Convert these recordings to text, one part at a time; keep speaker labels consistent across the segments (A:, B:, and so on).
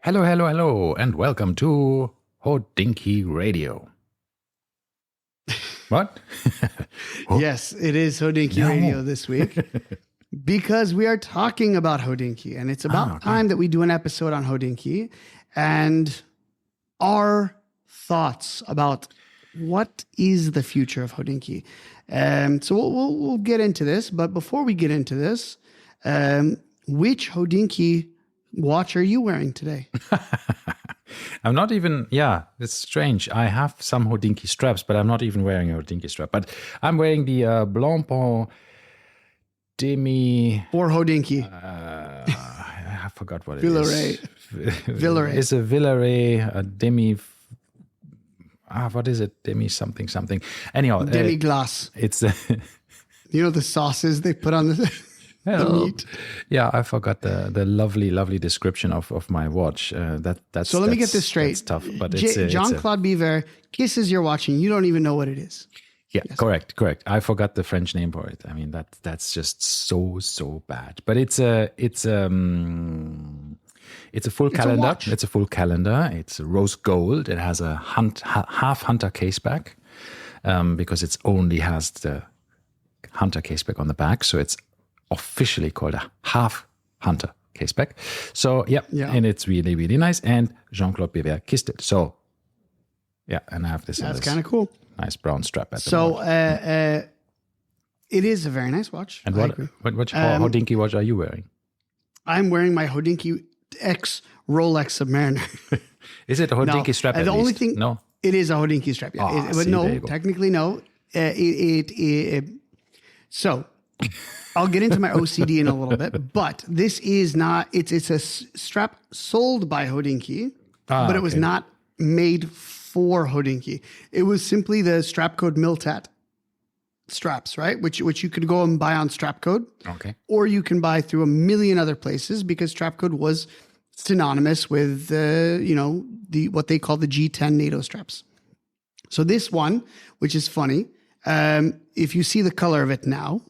A: Hello, hello, hello, and welcome to Hodinkee Radio. What?
B: Yes, it is Hodinkee Radio this week because we are talking about Hodinkee, and it's about time that we do an episode on Hodinkee and our thoughts about what is the future of Hodinkee. So we'll get into this, but before we get into this, which Hodinkee watch are you wearing today?
A: I'm not even, it's strange. I have some Hodinkee straps, but I'm not even wearing a Hodinkee strap. But I'm wearing the Blancpain Demi...
B: For Hodinkee.
A: I forgot what it
B: Villeray.
A: is.
B: Villeray.
A: It's a Villeray, a Demi... what is it? Demi something. Anyhow.
B: Demi glace.
A: It's...
B: you know the sauces they put on the meat?
A: Yeah, I forgot the lovely description of my watch. That's
B: let me get this straight.
A: It's tough, but
B: Jean-Claude Biver kisses you're watching. You don't even know what it is.
A: Yeah, yes. Correct. I forgot the French name for it. I mean that's just so bad. But it's a full calendar. It's a full calendar. It's rose gold. It has a half hunter case back because it only has the hunter case back on the back. So it's officially called a half hunter caseback. So and it's really, really nice. And Jean-Claude Biver kissed it. So and I have this.
B: That's kind of cool.
A: Nice brown strap at the moment.
B: So it is a very nice watch.
A: And what Hodinkee watch are you wearing?
B: I'm wearing my Hodinkee X Rolex Submariner.
A: Is it a Hodinkee strap?
B: The only thing,
A: no,
B: it is a Hodinkee strap. Yeah. But no, technically no. So I'll get into my OCD in a little bit, but this is not. It's a strap sold by Hodinkee, but it was not made for Hodinkee. It was simply the strap code Miltat straps, right? Which you could go and buy on Strapcode.
A: Okay.
B: Or you can buy through a million other places because Strapcode was synonymous with what they call the G10 NATO straps. So this one, which is funny, if you see the color of it now,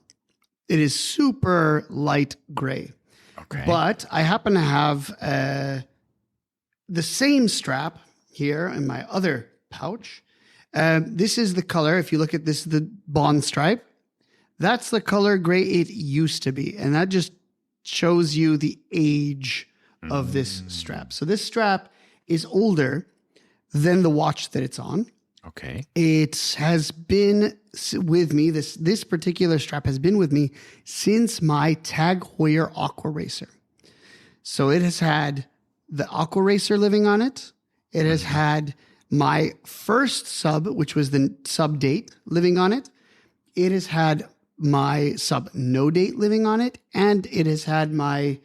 B: it is super light gray.
A: Okay.
B: But I happen to have the same strap here in my other pouch. This is the color. If you look at this, the bond stripe, that's the color gray it used to be. And that just shows you the age of this strap. So this strap is older than the watch that it's on.
A: Okay.
B: It has been with me. This particular strap has been with me since my Tag Heuer Aqua Racer. So it has had the Aqua Racer living on it. It has had my first sub, which was the sub date, living on it. It has had my sub no date living on it, and it has had my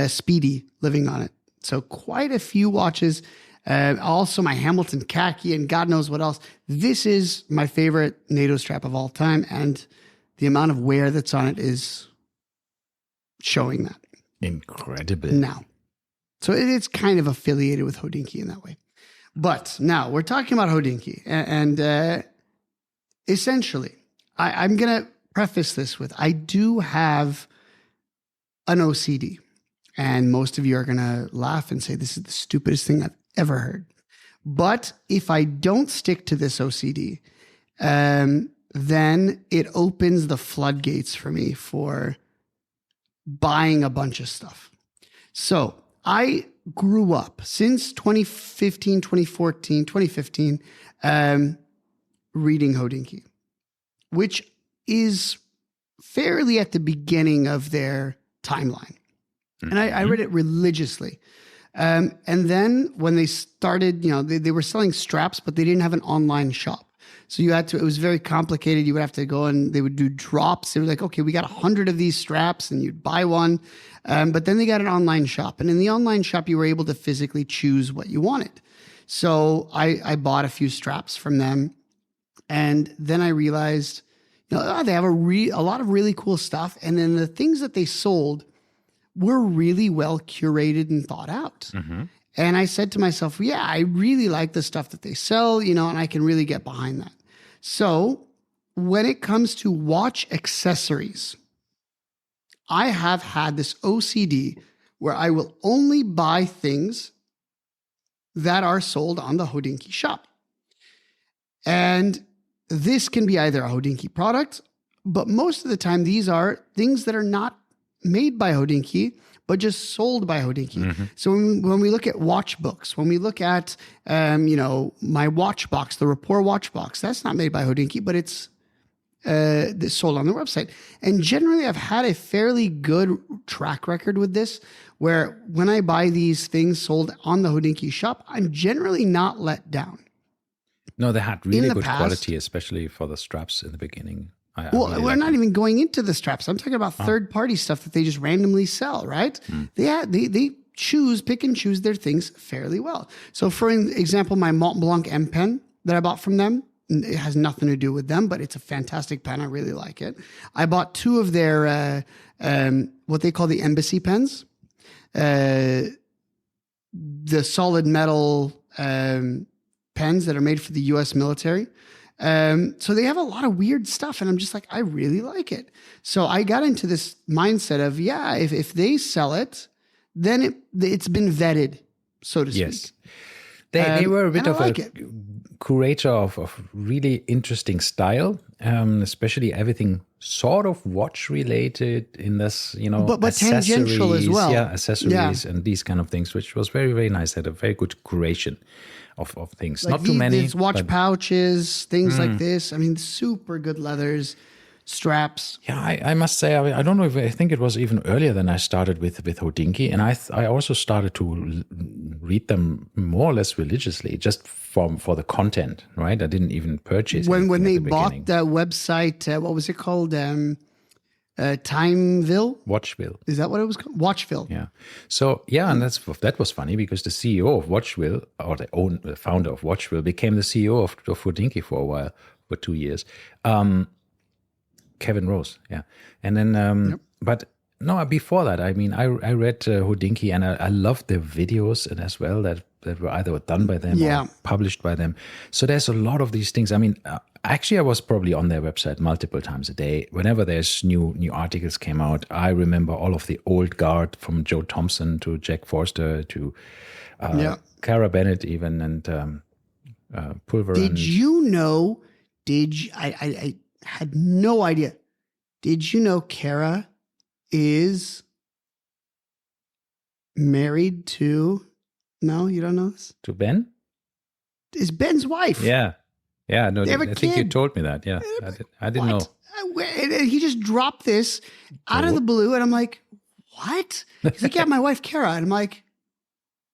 B: Speedy living on it. So quite a few watches. Also my Hamilton khaki and God knows what else. This is my favorite NATO strap of all time, and the amount of wear that's on it is showing that.
A: Incredible.
B: Now, so it's kind of affiliated with Hodinkee in that way. But now we're talking about Hodinkee, and essentially, I'm going to preface this with, I do have an OCD, and most of you are going to laugh and say, this is the stupidest thing I've ever heard. But if I don't stick to this OCD, then it opens the floodgates for me for buying a bunch of stuff. So I grew up since 2015, 2015, reading Hodinkee, which is fairly at the beginning of their timeline. And I read it religiously. And then when they started, they were selling straps, but they didn't have an online shop. So it was very complicated. You would have to go and they would do drops. They were like, okay, we got 100 of these straps and you'd buy one. But then they got an online shop. And in the online shop, you were able to physically choose what you wanted. So I bought a few straps from them. And then I realized, they have a lot of really cool stuff. And then the things that they sold were really well curated and thought out. Mm-hmm. And I said to myself, I really like the stuff that they sell, and I can really get behind that. So when it comes to watch accessories, I have had this OCD where I will only buy things that are sold on the Hodinkee shop. And this can be either a Hodinkee product, but most of the time these are things that are not made by Hodinkee, but just sold by Hodinkee. So when we look at watch books, when we look at, my watch box, the Rapport watch box, that's not made by Hodinkee, but it's sold on their website. And generally, I've had a fairly good track record with this, where when I buy these things sold on the Hodinkee shop, I'm generally not let down.
A: No, they had really good quality, especially for the straps in the beginning.
B: We're not even going into the straps. I'm talking about third-party stuff that they just randomly sell, right? They pick and choose their things fairly well. So, for example, my Mont Blanc M pen that I bought from them, it has nothing to do with them, but it's a fantastic pen. I really like it. I bought 2 of their what they call the embassy pens, the solid metal pens that are made for the U.S. military. So they have a lot of weird stuff, and I'm just like, I really like it. So I got into this mindset of, if they sell it, then it's been vetted, so to speak.
A: Yes. They were a bit of a curator of really interesting style, especially everything sort of watch related in this,
B: but tangential as well.
A: Yeah, accessories and these kind of things, which was very, very nice. They had a very good curation of things. Like not too many.
B: Watch pouches, things like this. I mean, super good leathers, straps.
A: Yeah, I must say, I don't know if I think it was even earlier than I started with Hodinkee, and I also started to read them more or less religiously, just for the content, right? I didn't even purchase
B: when they bought the website. What was it called? Timeville?
A: Watchville.
B: Is that what it was called? Watchville.
A: Yeah. So, and that was funny because the CEO of Watchville, or the founder of Watchville, became the CEO of Hodinkee for a while, for 2 years. Kevin Rose, yeah. And then, but no, before that, I mean, I read Hodinkee, and I loved their videos and as well that were either done by them or published by them. So there's a lot of these things. I mean, actually, I was probably on their website multiple times a day. Whenever there's new articles came out, I remember all of the old guard from Joe Thompson to Jack Forster to Cara Bennett even, and Pulver.
B: Did you know, I had no idea. Did you know Cara is married to... No, you don't know this?
A: To Ben?
B: Is Ben's wife.
A: Yeah. Yeah, no, I think you told me that. Yeah, I didn't know.
B: And he just dropped this out of the blue, and I'm like, what? He's like, yeah, my wife, Cara. And I'm like,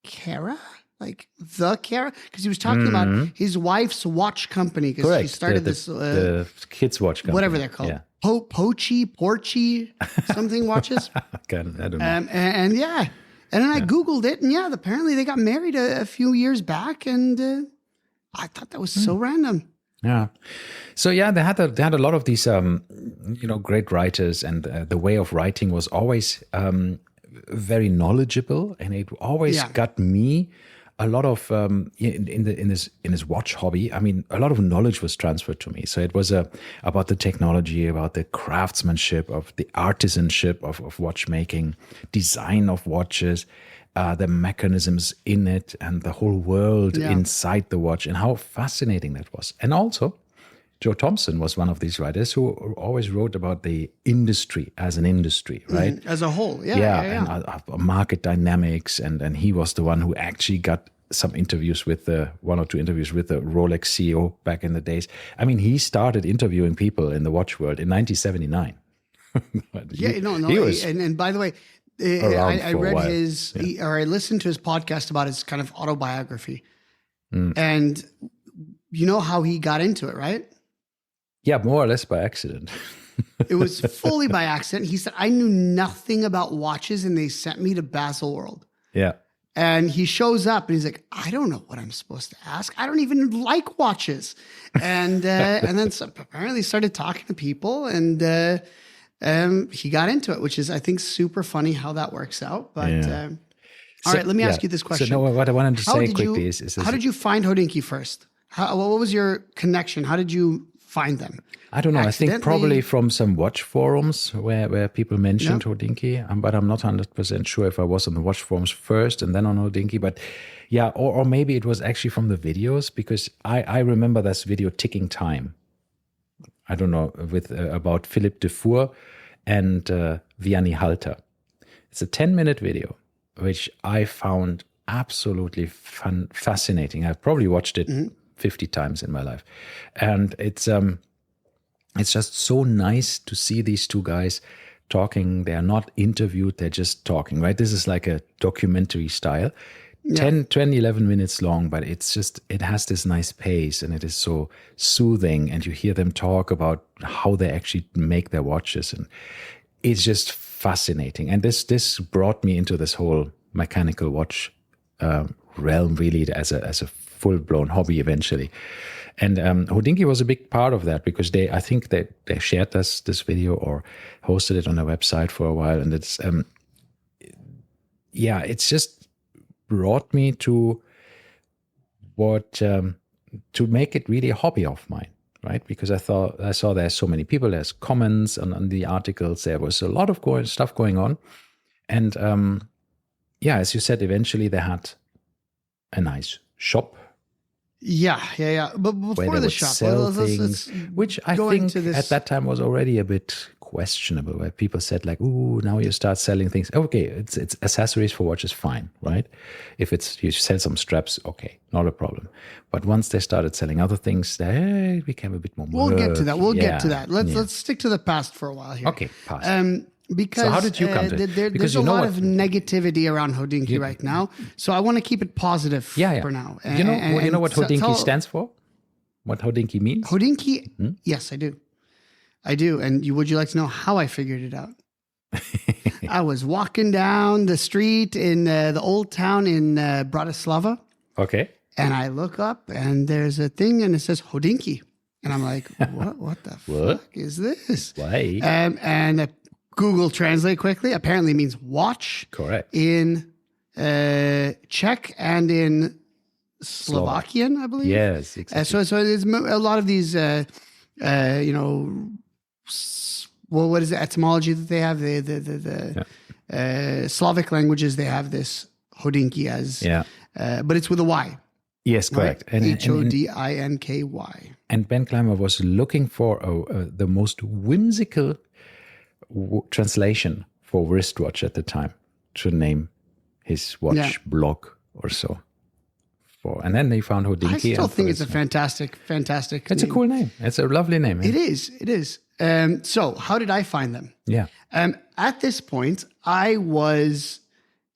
B: Cara? Like the Cara? Because he was talking about his wife's watch company. Because she started
A: the kids' watch company.
B: Whatever they're called. Yeah. Porchy, something watches.
A: I don't know.
B: And yeah. And then I Googled it, and apparently they got married a few years back, and I thought that was so random.
A: Yeah. So they had a lot of these, great writers, and the way of writing was always very knowledgeable, and it always got me a lot of in this watch hobby. I mean, a lot of knowledge was transferred to me. So it was about the technology, about the craftsmanship, of the artisanship of watchmaking, design of watches, the mechanisms in it, and the whole world inside the watch, and how fascinating that was. And also, Joe Thompson was one of these writers who always wrote about the industry as an industry, right?
B: As a whole,
A: and market dynamics, and he was the one who actually got some interviews with one or two interviews with the Rolex CEO back in the days. I mean, he started interviewing people in the watch world in 1979.
B: And by the way, I read I listened to his podcast about his kind of autobiography, and you know how he got into it, right?
A: Yeah, more or less by accident.
B: It was fully by accident. He said, I knew nothing about watches, and they sent me to Baselworld.
A: Yeah.
B: And he shows up, and he's like, I don't know what I'm supposed to ask. I don't even like watches. And then apparently started talking to people, and he got into it, which is, I think, super funny how that works out. But all right, let me ask you this question.
A: So what I wanted to say quickly is
B: how did you find Hodinkee first? What was your connection? How did you find them?
A: I don't know. I think
B: Accidentally?
A: probably from some watch forums where people mentioned Hodinkee, but I'm not 100% sure if I was on the watch forums first and then on Hodinkee. But yeah, or maybe it was actually from the videos, because I remember this video Ticking Time. I don't know, with about Philippe Dufour and Vianney Halter. It's a 10-minute video, which I found absolutely fascinating. I've probably watched it 50 times in my life. And it's just so nice to see these two guys talking. They are not interviewed, they're just talking, right? This is like a documentary style. 10, 20, 11 minutes long, but it has this nice pace, and it is so soothing, and you hear them talk about how they actually make their watches, and it's just fascinating. And this brought me into this whole mechanical watch realm, really, as a full-blown hobby eventually. And Hodinkee was a big part of that, because I think they shared this video or hosted it on their website for a while, and it's just brought me to to make it really a hobby of mine, right? Because I saw there's so many people, there's comments on the articles, there was a lot of stuff going on, and as you said, eventually they had a nice shop.
B: Yeah. But before the shop,
A: let's which I think at that time was already a bit questionable, where people said like, "Ooh, now you start selling things." Okay, it's accessories for watches, fine, right? If you sell some straps, okay, not a problem. But once they started selling other things, they became a bit more.
B: We'll get to that. Get to that. Let's stick to the past for a while here.
A: Okay, past.
B: Because
A: so how did you come to it?
B: There's a lot of negativity around Hodinkee right now, so I want to keep it positive for now.
A: You know what Hodinkee stands for? What Hodinkee means?
B: Hodinkee? Yes, I do. And would you like to know how I figured it out? I was walking down the street in the old town in Bratislava.
A: Okay.
B: And I look up, and there's a thing, and it says Hodinkee. And I'm like, what the fuck is this?
A: Why?
B: And Google Translate quickly. Apparently means watch.
A: Correct.
B: In Czech and in Slovakian, I believe.
A: Yes, exactly.
B: So there's a lot of these, what is the etymology that they have? The Slavic languages, they have this Hodinkee as, but it's with a Y.
A: Yes, correct.
B: Right? Hodinky.
A: And Ben Clymer was looking for the most whimsical translation for wristwatch at the time to name his watch blog or so. And then they found Hodinkee.
B: I still think it's a fantastic
A: It's
B: name.
A: A cool name. It's a lovely name.
B: It is. So how did I find them?
A: Yeah.
B: At this point, I was,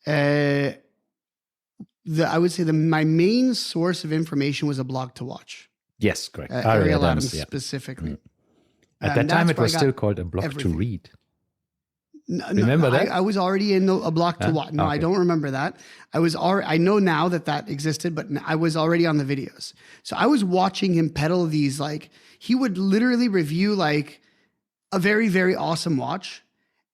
B: I would say my main source of information was a blog to watch.
A: Yes, correct.
B: Ariel Adams specifically.
A: At that time, it was still called a blog to read. Remember that?
B: I was already in a blog to watch. No, okay. I don't remember that. I know now that existed, but I was already on the videos. So I was watching him peddle these, like, he would literally review like a very, very awesome watch,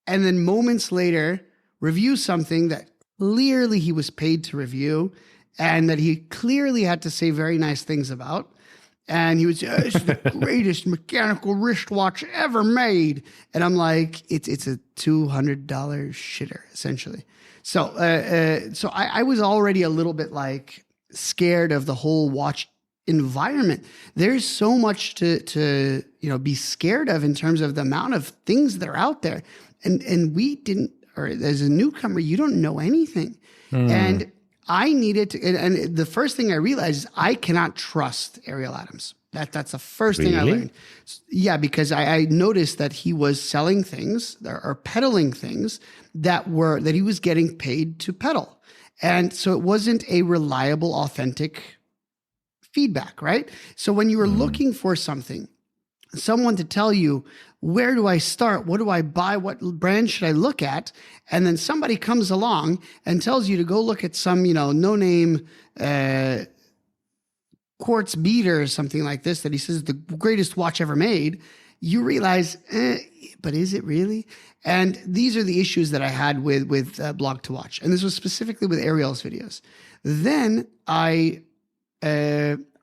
B: and then moments later review something that clearly he was paid to review and that he clearly had to say very nice things about. And he was, it's the greatest mechanical wristwatch ever made. And I'm like, it's a $200 shitter, essentially. So I was already a little bit like scared of the whole watch environment. There's so much to be scared of in terms of the amount of things that are out there. And we didn't, or as a newcomer, you don't know anything. And I needed to, and the first thing I realized is I cannot trust Ariel Adams. That's the first thing I learned. Yeah, because I noticed that he was selling things or peddling things that he was getting paid to peddle. And so it wasn't a reliable, authentic feedback, right? So when you were looking for someone to tell you, where do I start? What do I buy? What brand should I look at? And then somebody comes along and tells you to go look at some, no-name quartz beater or something like this that he says is the greatest watch ever made. You realize, but is it really? And these are the issues that I had with Blog to Watch. And this was specifically with Ariel's videos. Then I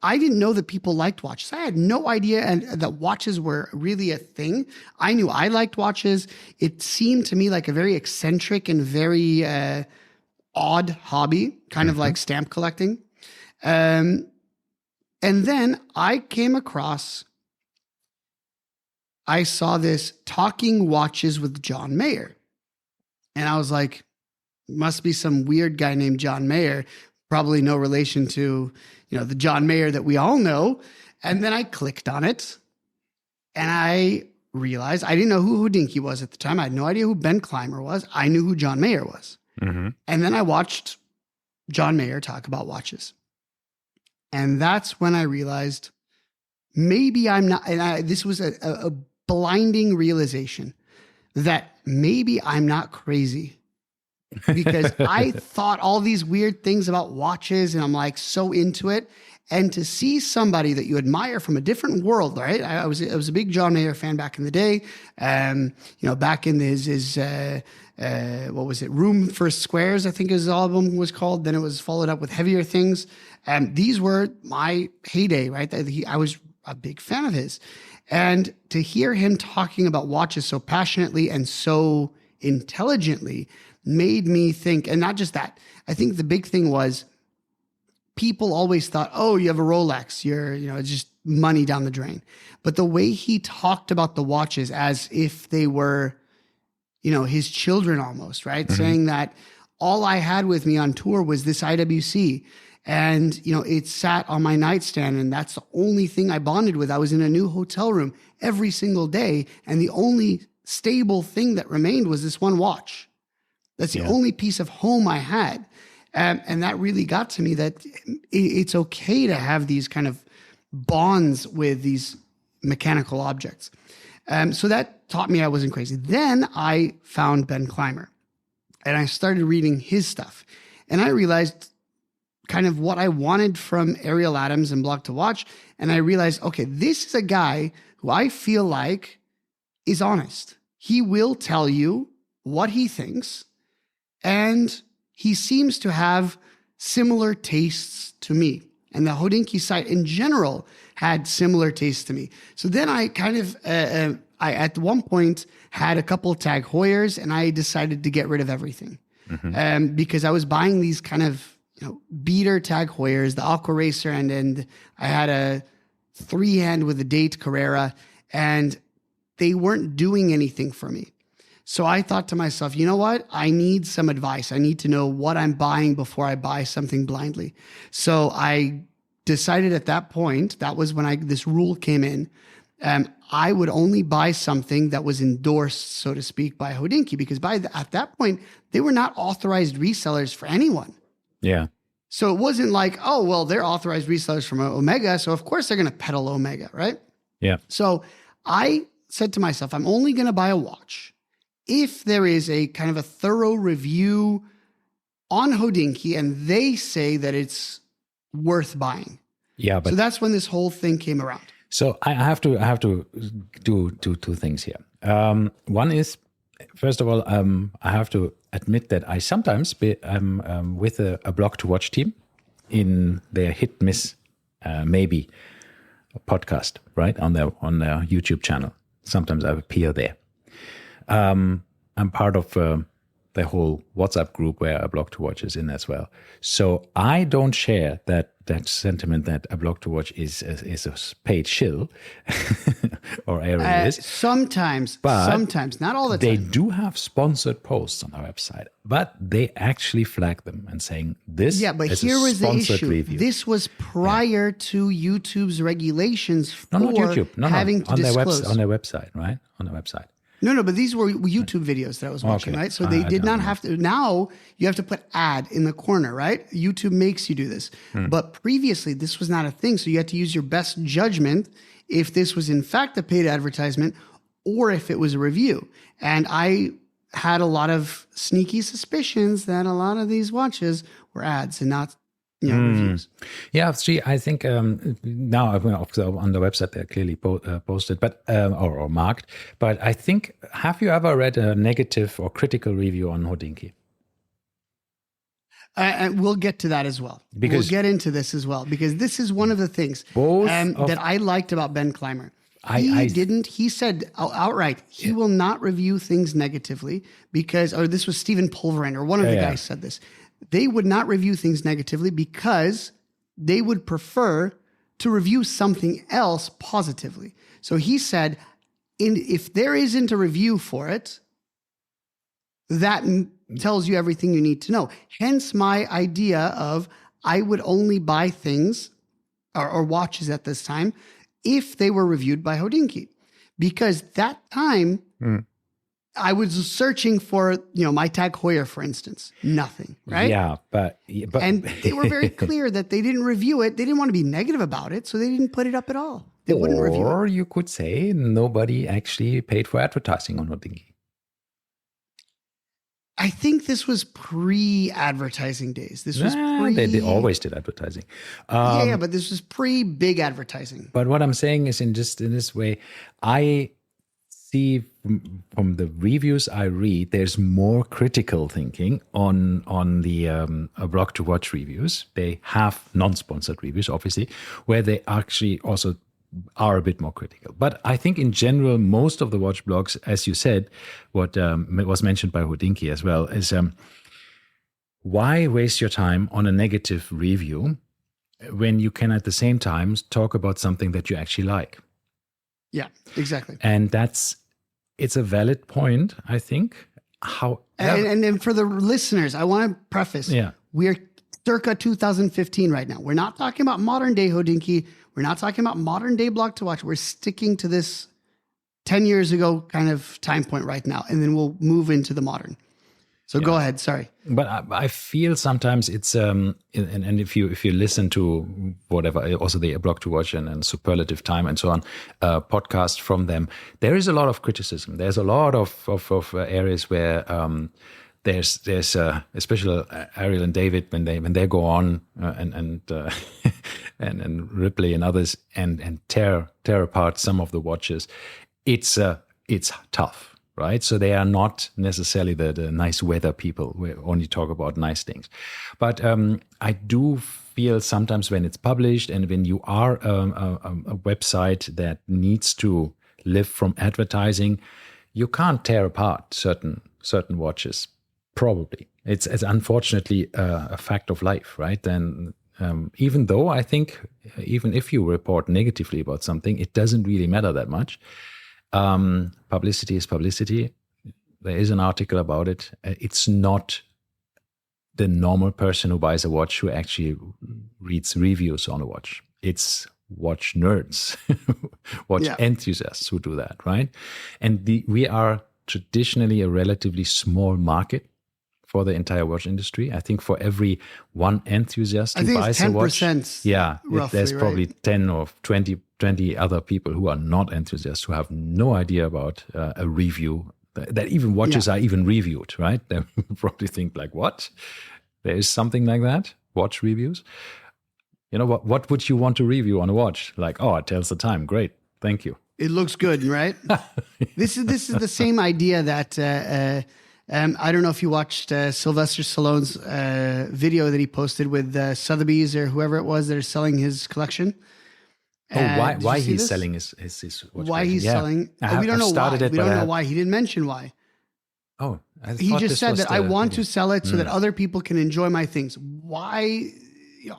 B: I didn't know that people liked watches. I had no idea and that watches were really a thing. I knew I liked watches. It seemed to me like a very eccentric and very odd hobby, kind of like stamp collecting. And then I saw this Talking Watches with John Mayer. And I was like, must be some weird guy named John Mayer, probably no relation to, the John Mayer that we all know. And then I clicked on it and I realized I didn't know who Hodinkee was at the time. I had no idea who Ben Clymer was. I knew who John Mayer was. Mm-hmm. And then I watched John Mayer talk about watches. And that's when I realized maybe I'm not, this was a blinding realization that maybe I'm not crazy. Because I thought all these weird things about watches and I'm like so into it. And to see somebody that you admire from a different world, right? I was a big John Mayer fan back in the day. Back in his what was it? Room for Squares, I think his album was called. Then it was followed up with Heavier Things. And these were my heyday, right? I was a big fan of his. And to hear him talking about watches so passionately and so intelligently made me think, and not just that, I think the big thing was people always thought, oh, you have a Rolex, it's just money down the drain. But the way he talked about the watches as if they were, his children almost, right? Mm-hmm. Saying that all I had with me on tour was this IWC. And, it sat on my nightstand and that's the only thing I bonded with. I was in a new hotel room every single day. And the only stable thing that remained was this one watch. That's the only piece of home I had. And that really got to me that it's okay to have these kind of bonds with these mechanical objects. So that taught me I wasn't crazy. Then I found Ben Clymer and I started reading his stuff. And I realized kind of what I wanted from Ariel Adams and Block to Watch. And I realized, okay, this is a guy who I feel like is honest. He will tell you what he thinks. And he seems to have similar tastes to me. And the Hodinkee site in general had similar tastes to me. So then I kind of, I at one point had a couple of Tag Heuers and I decided to get rid of everything. Mm-hmm. Because I was buying these kind of, beater Tag Heuers, the Aqua Racer, and I had a 3-hand with a Date Carrera, and they weren't doing anything for me. So I thought to myself, you know what? I need some advice. I need to know what I'm buying before I buy something blindly. So I decided at that point, that was when this rule came in, I would only buy something that was endorsed, so to speak, by Hodinkee, because at that point, they were not authorized resellers for anyone.
A: Yeah.
B: So it wasn't like, oh, well, they're authorized resellers from Omega, so of course they're going to peddle Omega, right?
A: Yeah.
B: So I said to myself, I'm only going to buy a watch if there is a kind of a thorough review on Hodinkee and they say that it's worth buying.
A: Yeah, but
B: so that's when this whole thing came around.
A: So I have to do two things here. One is, first of all, I have to admit that I sometimes I'm with a Block to Watch team in their hit miss maybe podcast, right, on their YouTube channel. Sometimes I appear there. I'm part of the whole WhatsApp group where a Block to Watch is in as well. So I don't share that sentiment that a Block to Watch is a paid shill or Ariel is.
B: Sometimes, not all the time.
A: They do have sponsored posts on our website, but they actually flag them and saying this is
B: here
A: a
B: was the
A: sponsored
B: issue.
A: review.
B: This was prior to YouTube's regulations for
A: not YouTube.
B: having to disclose.
A: On their website, right? On their website.
B: No, but these were YouTube videos that I was watching, right? So they did not have to. Now you have to put ad in the corner, right? YouTube makes you do this. But previously, this was not a thing. So you had to use your best judgment if this was in fact a paid advertisement or if it was a review. And I had a lot of sneaky suspicions that a lot of these watches were ads and not reviews.
A: Yeah, see, I think now on the website they're clearly posted, but or marked. But I think, have you ever read a negative or critical review on Hodinkee?
B: And we'll get to that as well.
A: Because
B: we'll get into this as well, because this is one of the things that I liked about Ben Clymer. He said outright, he will not review things negatively because, or this was Stephen Pulverine, or one of the guys said this. They would not review things negatively because they would prefer to review something else positively. So he said, if there isn't a review for it, that tells you everything you need to know. Hence my idea of I would only buy things or watches at this time if they were reviewed by Hodinkee. Because that time I was searching for, my Tag Heuer, for instance. Nothing, right?
A: Yeah, but
B: and they were very clear that they didn't review it. They didn't want to be negative about it, so they didn't put it up at all. They wouldn't review it.
A: Or you could say nobody actually paid for advertising on Hodinkee.
B: I think this was pre-advertising days. This was
A: They always did advertising.
B: But this was pre-big advertising.
A: But what I'm saying is in this way, I see from the reviews I read, there's more critical thinking on the blog to watch reviews. They have non-sponsored reviews, obviously, where they actually also are a bit more critical. But I think in general, most of the watch blogs, as you said, what was mentioned by Hodinkee as well, is why waste your time on a negative review when you can at the same time talk about something that you actually like?
B: Yeah, exactly.
A: And it's a valid point, I think.
B: And for the listeners, I want to preface, we're circa 2015 right now. We're not talking about modern day Hodinkee. We're not talking about modern day blog to watch. We're sticking to this 10 years ago kind of time point right now, and then we'll move into the modern. So go ahead. Sorry.
A: But I feel sometimes it's, and if you listen to whatever, also the blog to watch and Superlative Time and so on, podcast from them, there is a lot of criticism. There's a lot of areas where there's especially Ariel and David when they go on and Ripley and others and tear apart some of the watches. It's tough. Right. So they are not necessarily the nice weather people who only talk about nice things. But I do feel sometimes when it's published and when you are a website that needs to live from advertising, you can't tear apart certain watches. Probably. It's unfortunately a fact of life. Right. And even though I think even if you report negatively about something, it doesn't really matter that much. Publicity is publicity. There is an article about it. It's not the normal person who buys a watch who actually reads reviews on a watch. It's watch nerds, watch enthusiasts who do that, right? And we are traditionally a relatively small market for the entire watch industry. I think for every one enthusiast who buys a watch, there's probably 10 or 20 other people who are not enthusiasts, who have no idea about a review, that even watches are even reviewed, right? They probably think like, what? There is something like that? Watch reviews? You know, what would you want to review on a watch? Like, it tells the time. Great. Thank you.
B: It looks good, right? This is the same idea that... I don't know if you watched Sylvester Stallone's video that he posted with Sotheby's or whoever it was that are selling his collection.
A: Why he's selling his watch?
B: Why he's selling? We don't know why. We don't know why. He didn't mention why.
A: Oh,
B: he just said that I want to sell it so that other people can enjoy my things. Why?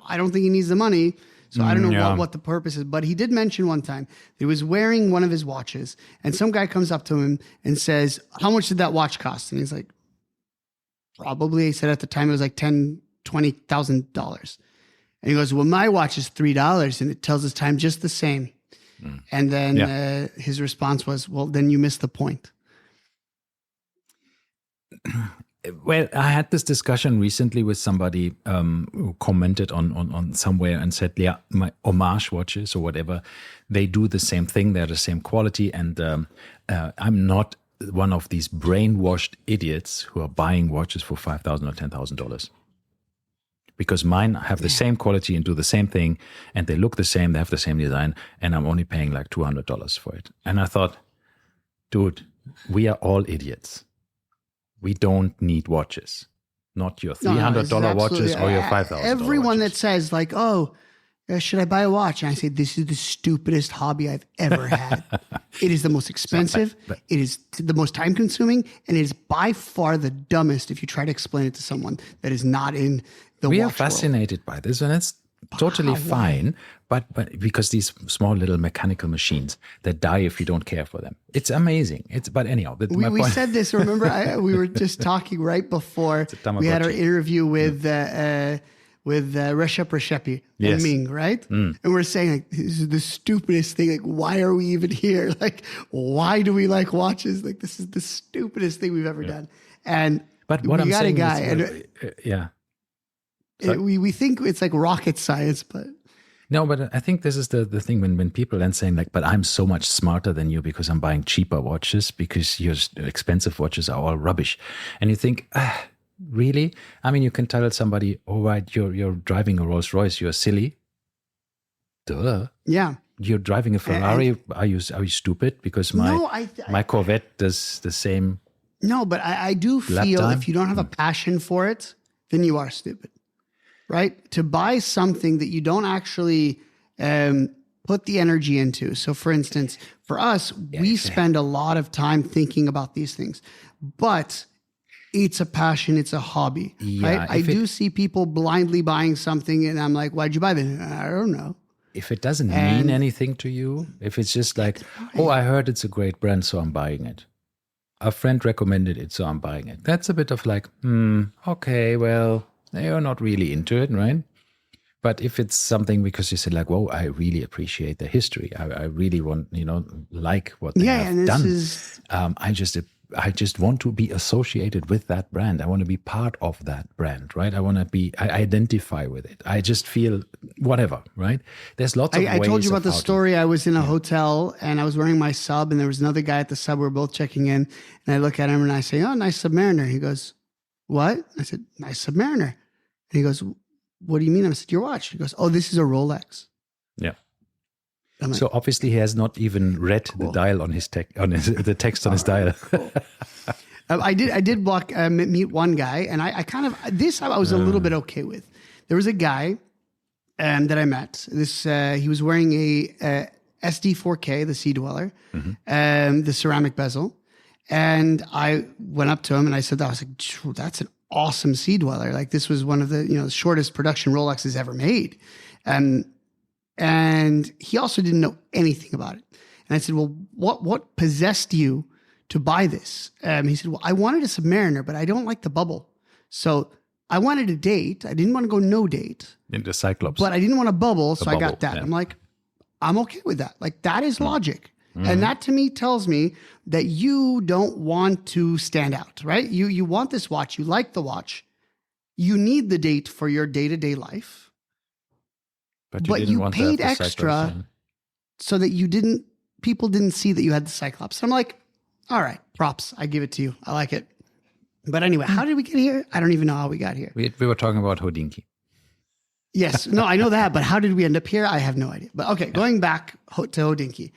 B: I don't think he needs the money. So I don't know what the purpose is, but he did mention one time that he was wearing one of his watches and some guy comes up to him and says, how much did that watch cost? And he's like, probably, he said at the time it was like $10,000, $20,000. And he goes, well, my watch is $3 and it tells us time just the same. And then his response was, well, then you missed the point.
A: Well, I had this discussion recently with somebody who commented on somewhere and said, my homage watches or whatever, they do the same thing. They're the same quality. And I'm not one of these brainwashed idiots who are buying watches for $5,000 or $10,000. Because mine have the same quality and do the same thing. And they look the same. They have the same design. And I'm only paying like $200 for it. And I thought, dude, we are all idiots. We don't need watches. not your
B: No,
A: $300
B: this is absolutely-
A: watches or your $5,000
B: Everyone
A: watches.
B: that says like, oh, should I buy a watch? And I say, this is the stupidest hobby I've ever had. It is the most expensive. It is the most time consuming. And it is by far the dumbest if you try to explain it to someone that is not in the
A: We
B: watch
A: are fascinated by this, and it's totally fine. But because these small little mechanical machines that die if you don't care for them, it's amazing. But anyhow,
B: world. We said this. Remember, we were just talking right before we had our interview with Recep Recepi and Ming, right? And we're saying like, this is the stupidest thing. Like, why are we even here? Like, why do we like watches? Like, this is the stupidest thing we've ever done. And
A: but what
B: we
A: I'm
B: got
A: saying
B: a guy,
A: is,
B: we think it's like rocket science, but
A: no, but I think this is the thing when people then saying like, but I'm so much smarter than you because I'm buying cheaper watches because your expensive watches are all rubbish. And you think, really? I mean, you can tell somebody, all right, you're driving a Rolls Royce, you're silly. Duh.
B: Yeah.
A: You're driving a Ferrari. Are you stupid? Because my Corvette does the same.
B: No, but I do feel
A: time?
B: If you don't have a passion for it, then you are stupid, right? To buy something that you don't actually put the energy into. So for instance, for us, we spend a lot of time thinking about these things, but it's a passion, it's a hobby, right? I do see people blindly buying something and I'm like, why'd you buy that? I don't know.
A: If it doesn't mean anything to you, if it's just like, oh, I heard it's a great brand, so I'm buying it. A friend recommended it, so I'm buying it. That's a bit of like, okay, well, you're not really into it, right? But if it's something because you said like, whoa, I really appreciate the history. I really want, like what they have done. I just want to be associated with that brand. I want to be part of that brand, right? I identify with it. I just feel whatever, right? There's lots of ways. I told you about the
B: story. I was in a hotel and I was wearing my sub and there was another guy at the sub. We were both checking in and I look at him and I say, oh, nice Submariner. He goes, what? I said, nice Submariner. And he goes, what do you mean? I said, your watch. He goes, oh, this is a Rolex.
A: Yeah.
B: Like,
A: so obviously he has not even read the dial on his the text on his dial.
B: Cool. I did meet one guy, and I was a little bit okay with. There was a guy that I met. He was wearing a SD4K, the Sea Dweller, the ceramic bezel, and I went up to him and I said, that's an awesome Sea Dweller. Like this was one of the shortest production Rolexes ever made. And he also didn't know anything about it. And I said, well, what possessed you to buy this? He said, well, I wanted a Submariner, but I don't like the bubble. So I wanted a date. I didn't want to go no date.
A: Into Cyclops.
B: But I didn't want a bubble, so I got that. Yeah. I'm like, I'm okay with that. Like that is logic. And that to me tells me that you don't want to stand out, right? You want this watch. You like the watch. You need the date for your day-to-day life. But you paid extra so that people didn't see that you had the Cyclops. I'm like, all right, props. I give it to you. I like it. But anyway, how did we get here? I don't even know how we got here.
A: We were talking about Hodinkee.
B: Yes. No, I know that. But how did we end up here? I have no idea. But okay, going back to Hodinkee.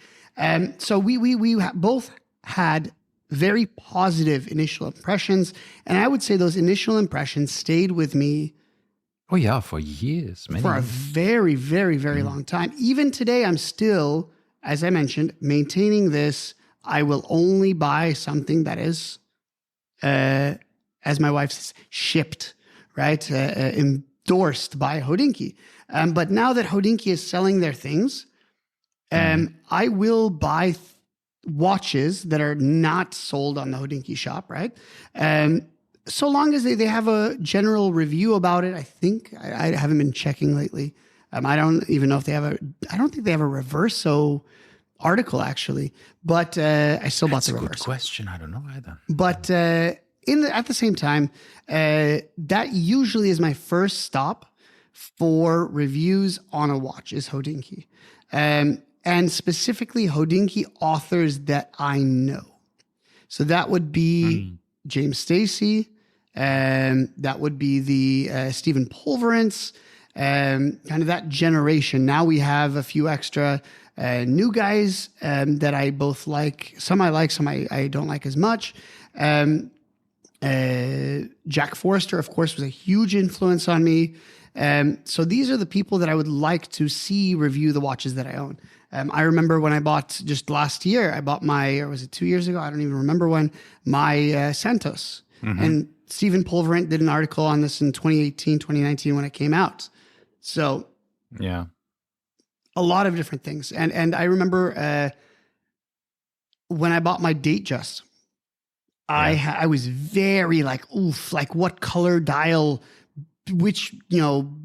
B: So we both had very positive initial impressions. And I would say those initial impressions stayed with me.
A: Oh, yeah, for years.
B: For a very, very, very long time. Even today, I'm still, as I mentioned, maintaining this. I will only buy something that is, as my wife says, shipped, right? Endorsed by Hodinkee. But now that Hodinkee is selling their things, I will buy watches that are not sold on the Hodinkee shop, right? So long as they have a general review about it, I think. I haven't been checking lately. I don't even know if they have I don't think they have a Reverso article actually, but I still bought the Reverso.
A: That's a good question. I don't know either.
B: But at the same time, that usually is my first stop for reviews on a watch is Hodinkee. And specifically Hodinkee authors that I know. So that would be James Stacey, that would be the Stephen Pulverance, kind of that generation. Now we have a few extra new guys that I both like. Some I like, some I don't like as much. Jack Forrester, of course, was a huge influence on me. So these are the people that I would like to see review the watches that I own. I remember when I bought just last year, I bought or was it 2 years ago? I don't even remember when, my Santos. And Stephen Pulverant did an article on this in 2018, 2019 when it came out. So
A: yeah,
B: a lot of different things. And I remember when I bought my Datejust, I was very like, oof, like what color dial, which,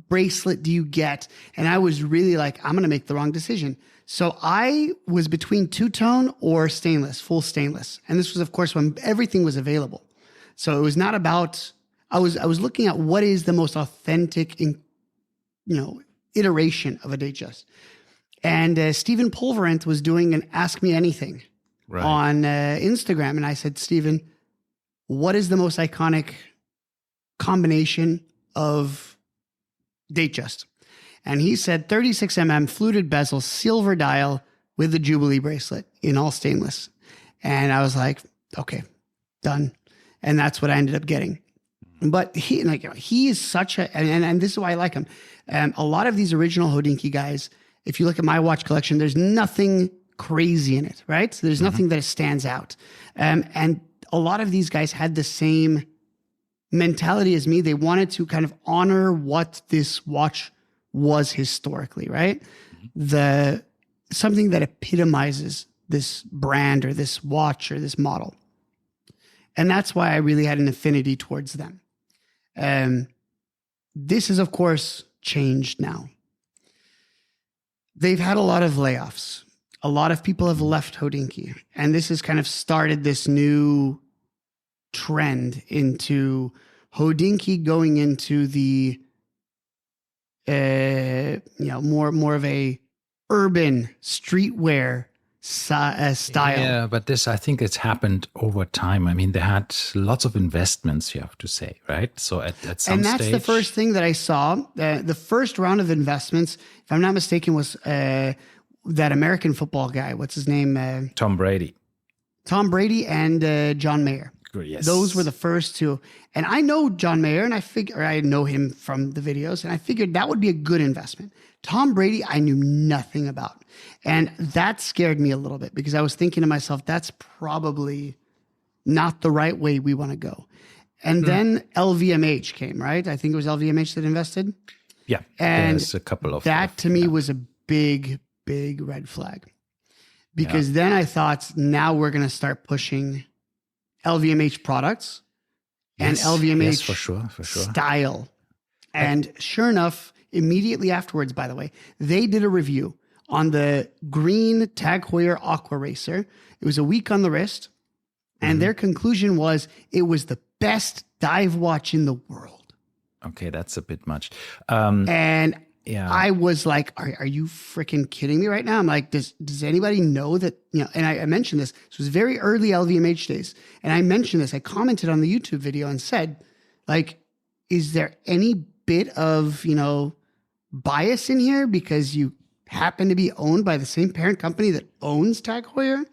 B: bracelet do you get? And I was really like, I'm going to make the wrong decision. So I was between two-tone or stainless, full stainless. And this was, of course, when everything was available. So it was not about, I was looking at what is the most authentic, iteration of a Datejust. And Stephen Pulverant was doing an Ask Me Anything on Instagram. And I said, Stephen, what is the most iconic combination of Datejust? And he said 36mm fluted bezel, silver dial with the Jubilee bracelet in all stainless. And I was like, okay, done. And that's what I ended up getting. But he is such a, and this is why I like him. A lot of these original Hodinkee guys, if you look at my watch collection, there's nothing crazy in it, right? So there's nothing that stands out. And a lot of these guys had the same mentality as me. They wanted to kind of honor what this watch was historically, right? Something that epitomizes this brand or this watch or this model. And that's why I really had an affinity towards them. This is, of course, changed now. They've had a lot of layoffs. A lot of people have left Hodinkee. And this has kind of started this new trend into Hodinkee going into the, more of a urban streetwear style.
A: Yeah, but I think it's happened over time. I mean, they had lots of investments, you have to say, right? So at some stage.
B: And that's the first thing that I saw. The first round of investments, if I'm not mistaken, was that American football guy. What's his name?
A: Tom Brady.
B: Tom Brady and John Mayer.
A: Yes.
B: Those were the first two. And I know John Mayer, and I know him from the videos, and I figured that would be a good investment. Tom Brady, I knew nothing about. And that scared me a little bit because I was thinking to myself, that's probably not the right way we want to go. And then LVMH came, right? I think it was LVMH that invested.
A: Yeah.
B: And
A: there's a couple of
B: that to me was a big, big red flag. Because then I thought, now we're going to start pushing LVMH products and LVMH
A: for sure.
B: style. And sure enough, immediately afterwards, by the way, they did a review on the green Tag Heuer Aqua Racer. It was a week on the wrist. And their conclusion was it was the best dive watch in the world.
A: Okay, that's a bit much.
B: And I was like, are you freaking kidding me right now? I'm like, does anybody know that, and I mentioned this. This was very early LVMH days. And I mentioned this. I commented on the YouTube video and said, like, is there any bit of, bias in here because you happen to be owned by the same parent company that owns Tag Heuer?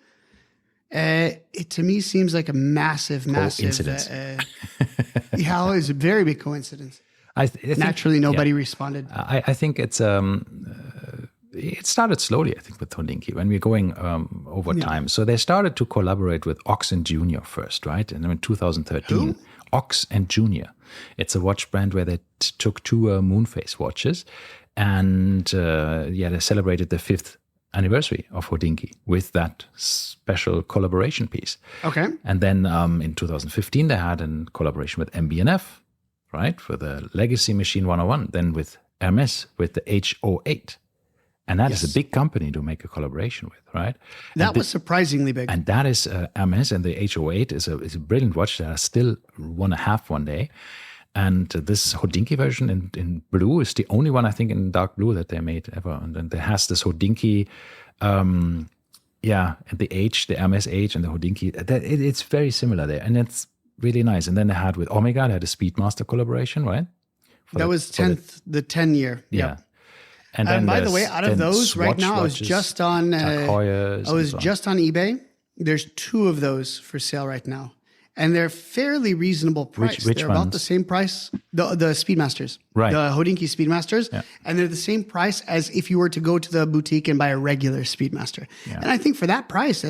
B: It to me seems like a massive
A: coincidence.
B: It was a very big coincidence.
A: I think,
B: naturally, nobody responded.
A: I think it's it started slowly. I think with Hodinkee when we're going over time. So they started to collaborate with Ox and Junior first, right? And in 2013,
B: Who?
A: Ox and Junior. It's a watch brand where they took two Moonface watches, and they celebrated the 5th anniversary of Hodinkee with that special collaboration piece. Okay. And then in 2015, they had a collaboration with MB&F, right, for the Legacy Machine 101, then with Hermes with the H08. And that is a big company to make a collaboration with, right?
B: That was surprisingly big.
A: And that is Hermes, and the H08 is a brilliant watch that I still want to have one day. And this Hodinkee version in blue is the only one, I think, in dark blue that they made ever. And then there has this Hodinkee, and the H, the Hermes H and the Hodinkee. It's very similar there. And it's really nice. And then they had with Omega, they had a Speedmaster collaboration, right?
B: That was the 10 year.
A: Yeah. And then
B: by the way, out of those right now, I was just on eBay. There's 2 of those for sale right now. and they're fairly reasonable price.
A: Which
B: they're
A: ones?
B: about the same price. The Speedmasters,
A: Right.
B: The Hodinkee Speedmasters, and they're the same price as if you were to go to the boutique and buy a regular Speedmaster.
A: Yeah.
B: And I think for that price,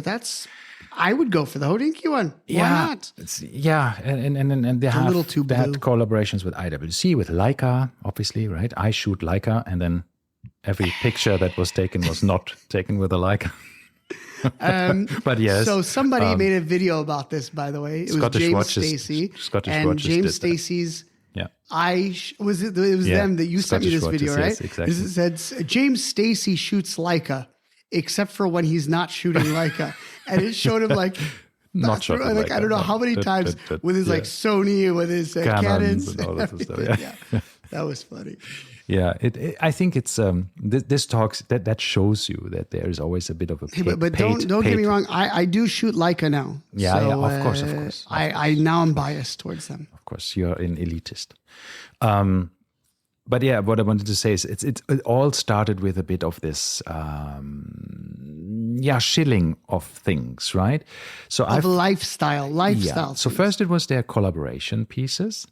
B: I would go for the Hodinkee one. Why not?
A: And they have
B: little too
A: they had
B: blue.
A: collaborations with IWC, with Leica, obviously, right? I shoot Leica, and then every picture that was taken was not taken with a Leica. But yes.
B: So somebody made a video about this, by the way. It was
A: Scottish
B: James
A: watches-
B: Stacey.
A: Scottish
B: and
A: watches
B: James
A: did that.
B: Stacey's.
A: Yeah.
B: It was them that you sent me
A: Scottish
B: this video,
A: watches,
B: right?
A: yes, exactly.
B: It said James Stacey shoots Leica, except for when he's not shooting Leica, and it showed him like.
A: Not shot with
B: like
A: Leica,
B: I don't know
A: no.
B: how many times with his like Sony, with his Canons
A: and all that stuff.
B: everything.
A: Yeah.
B: That was funny.
A: Yeah, I think it's this talks that shows you that there is always a bit of a
B: But don't get me wrong. I do shoot Leica now.
A: Yeah,
B: so,
A: yeah, of course.
B: I now am biased towards them.
A: Of course, you're an elitist. But yeah, what I wanted to say is it all started with a bit of this shilling of things, right? So
B: Of lifestyle.
A: So
B: things.
A: first it was their collaboration pieces,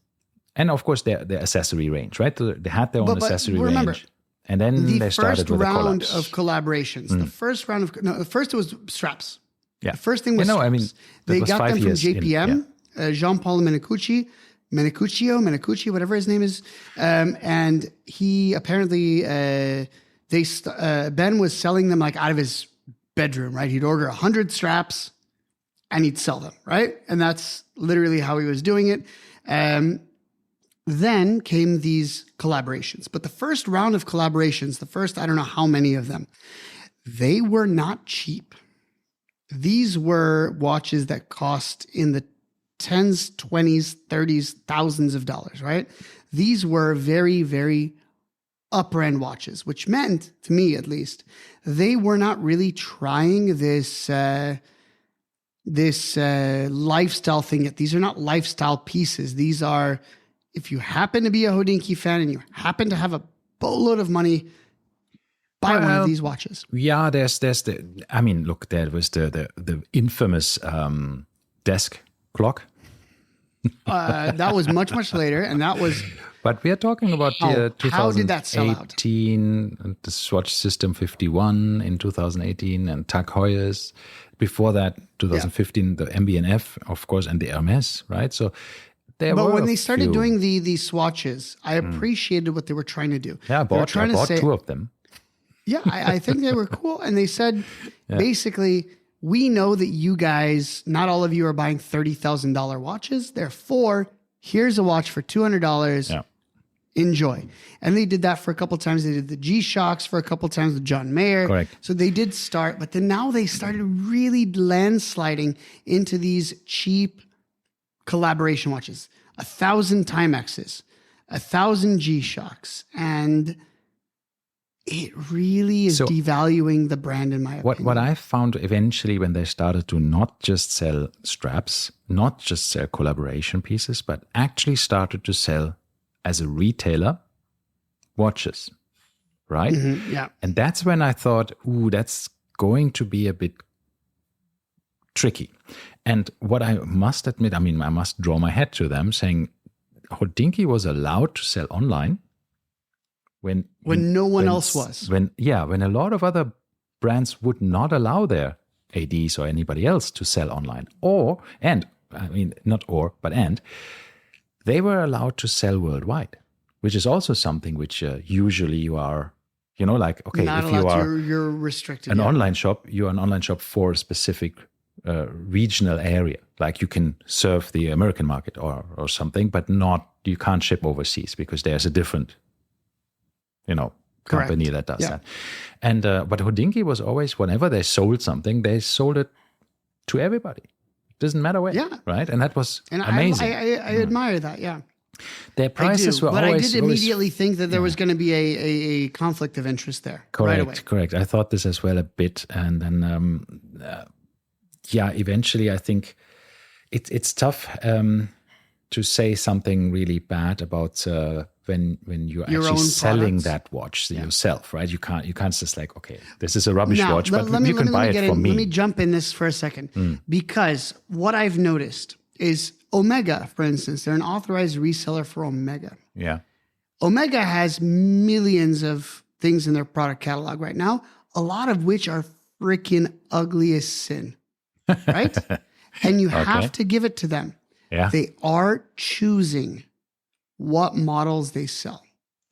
A: and of course their accessory range, right? They had their own accessory
B: remember,
A: range, and then they started with the
B: round
A: collabs.
B: of collaborations. The first round the first was straps.
A: Yeah.
B: The first thing was straps.
A: I mean, that
B: they
A: was
B: got
A: 5
B: them from
A: years in,
B: JPM, Jean-Paul Menicucci, whatever his name is, and he apparently Ben was selling them like out of his bedroom, right? He'd order 100 straps and he'd sell them, right? And that's literally how he was doing it. Then came these collaborations, but the first round of collaborations, I don't know how many of them, they were not cheap. These were watches that cost in the tens, 20s, 30s, thousands of dollars, right? These were very, very upper end watches, which meant, to me at least, they were not really trying this lifestyle thing yet. These are not lifestyle pieces. These are, if you happen to be a Hodinkee fan and you happen to have a boatload of money, buy one of these watches.
A: Yeah, there's look, there was the infamous desk clock.
B: That was much later, and that was.
A: But we are talking about the
B: how did that sell out?
A: 2018, and the Swatch System 51 in 2018, and Tag Heuer's. Before that, 2015, the MB&F, of course, and the Hermes, right? So there were.
B: But when they started doing the swatches, I appreciated what they were trying to do.
A: Yeah, I bought 2 of them.
B: Yeah, I think they were cool. And they said, basically, we know that you guys, not all of you are buying $30,000 watches. Therefore, here's a watch for $200.
A: Yeah.
B: Enjoy. And they did that for a couple of times. They did the G-Shocks for a couple of times with John Mayer.
A: Correct.
B: So they did start, but then now they started really landsliding into these cheap collaboration watches. 1,000 Timexes, 1,000 G-Shocks, and it really is devaluing the brand, in my opinion.
A: What I found eventually when they started to not just sell straps, not just sell collaboration pieces, but actually started to sell as a retailer watches, right?
B: Mm-hmm, yeah.
A: And that's when I thought, that's going to be a bit tricky. And what I must admit, I must draw my hat to them saying Hodinkee was allowed to sell online when
B: no one else was.
A: When a lot of other brands would not allow their ADs or anybody else to sell online. They were allowed to sell worldwide, which is also something which usually you are, okay,
B: not
A: if you are
B: you're restricted.
A: an online shop, you're an online shop for a specific regional area. Like you can serve the American market or something, but you can't ship overseas because there's a different, company that does that. And but Hodinkee was always, whenever they sold something, they sold it to everybody. Doesn't matter where, right? And that was amazing.
B: I admire that, yeah.
A: Their prices were always...
B: But I did immediately think that there was going to be a conflict of interest there.
A: Correct. I thought this as well a bit. And then, eventually I think it's tough to say something really bad about when you're
B: your
A: actually selling
B: products.
A: That watch yourself, right? You can't just like, okay, this is a rubbish watch, but you can buy it from me.
B: Let me jump in this for a second, because what I've noticed is Omega, for instance. They're an authorized reseller for Omega.
A: Yeah.
B: Omega has millions of things in their product catalog right now, a lot of which are freaking ugly as sin, right? And you have to give it to them.
A: Yeah.
B: They are choosing what models they sell.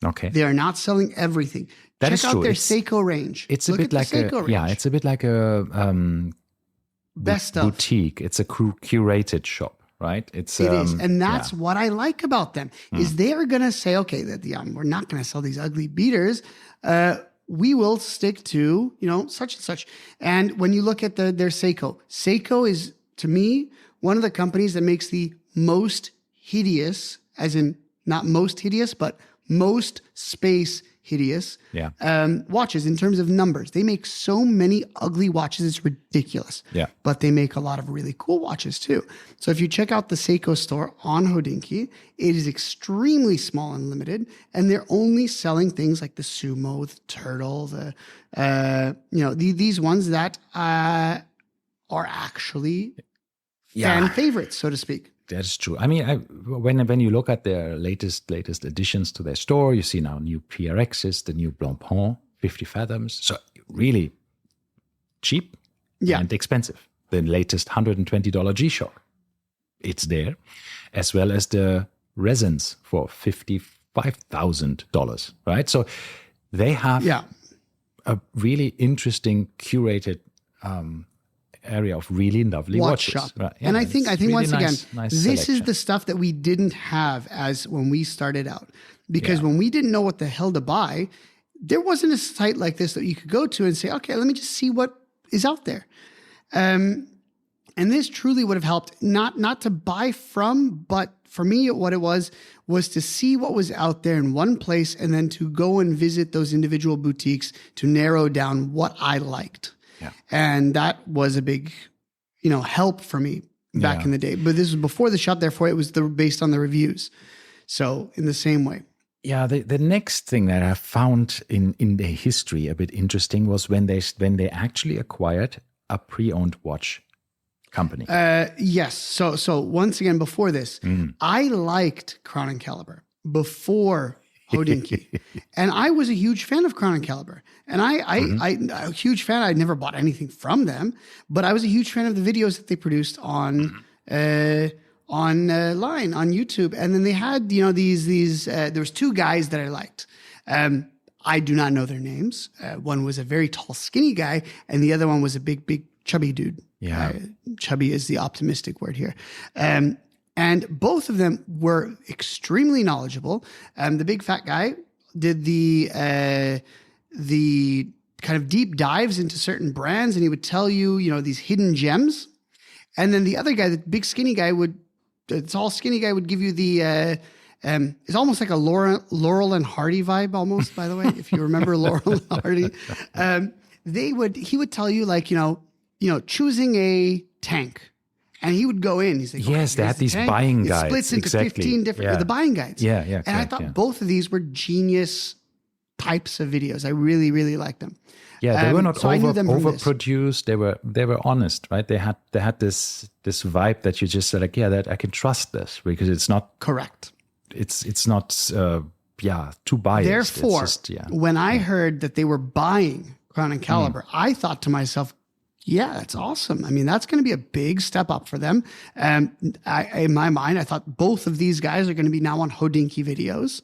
A: Okay.
B: They are not selling everything. Check out their Seiko range.
A: It's a bit like it's a bit like a
B: best
A: boutique. It's a curated shop. Right? It
B: is. And that's what I like about them is they are going to say, okay, we're not going to sell these ugly beaters. We will stick to, such and such. And when you look at their Seiko is, to me, one of the companies that makes the most hideous, as in not most hideous, but most space hideous watches in terms of numbers. They make so many ugly watches. It's ridiculous.
A: Yeah.
B: But they make a lot of really cool watches too. So if you check out the Seiko store on Hodinkee, it is extremely small and limited. And they're only selling things like the Sumo, the Turtle, these ones that are actually fan favorites, so to speak.
A: That's true. I mean, when you look at their latest additions to their store, you see now new PRXs, the new Blancpain 50 Fathoms. So really cheap and expensive. The latest $120 G-Shock. It's there. As well as the Resins for $55,000, right? So they have a really interesting curated area of really lovely watches.
B: Shop.
A: Right. Yeah,
B: and I think
A: really
B: once again,
A: nice
B: this
A: selection.
B: is the stuff that we didn't have as when we started out. Because when we didn't know what the hell to buy, there wasn't a site like this that you could go to and say, okay, let me just see what is out there. And this truly would have helped not to buy from, but for me, what it was to see what was out there in one place and then to go and visit those individual boutiques to narrow down what I liked.
A: Yeah.
B: And that was a big, help for me back in the day. But this was before the shop, therefore it was based on the reviews. So in the same way.
A: Yeah, the next thing that I found in the history a bit interesting was when they actually acquired a pre-owned watch company.
B: Yes. So once again, before this, I liked Crown and Caliber before Hodinkee. And I was a huge fan of Crown and Caliber. And I'm a huge fan. I'd never bought anything from them, but I was a huge fan of the videos that they produced on line on YouTube. And then they had, these there was two guys that I liked. I do not know their names. One was a very tall, skinny guy, and the other one was a big, chubby dude.
A: Yeah.
B: Chubby is the optimistic word here. And both of them were extremely knowledgeable. The big fat guy did the kind of deep dives into certain brands, and he would tell you, these hidden gems. And then the other guy, the big skinny guy, the tall skinny guy would give you the it's almost like a Laurel and Hardy vibe, almost. By the way, if you remember Laurel and Hardy, he would tell you like choosing a tank. And he would go in. He's like,
A: yes, they had these buying guides.
B: It splits into 15 different the buying guides.
A: Yeah.
B: And I thought both of these were genius types of videos. I really, really liked them.
A: Yeah, they were not overproduced. They were honest, right? They had this vibe that you just said like, that I can trust this because it's not
B: correct.
A: It's not too biased.
B: Therefore, when I heard that they were buying Crown and Caliber, I thought to myself, yeah, that's awesome. I mean, that's going to be a big step up for them. In my mind, I thought both of these guys are going to be now on Hodinkee videos.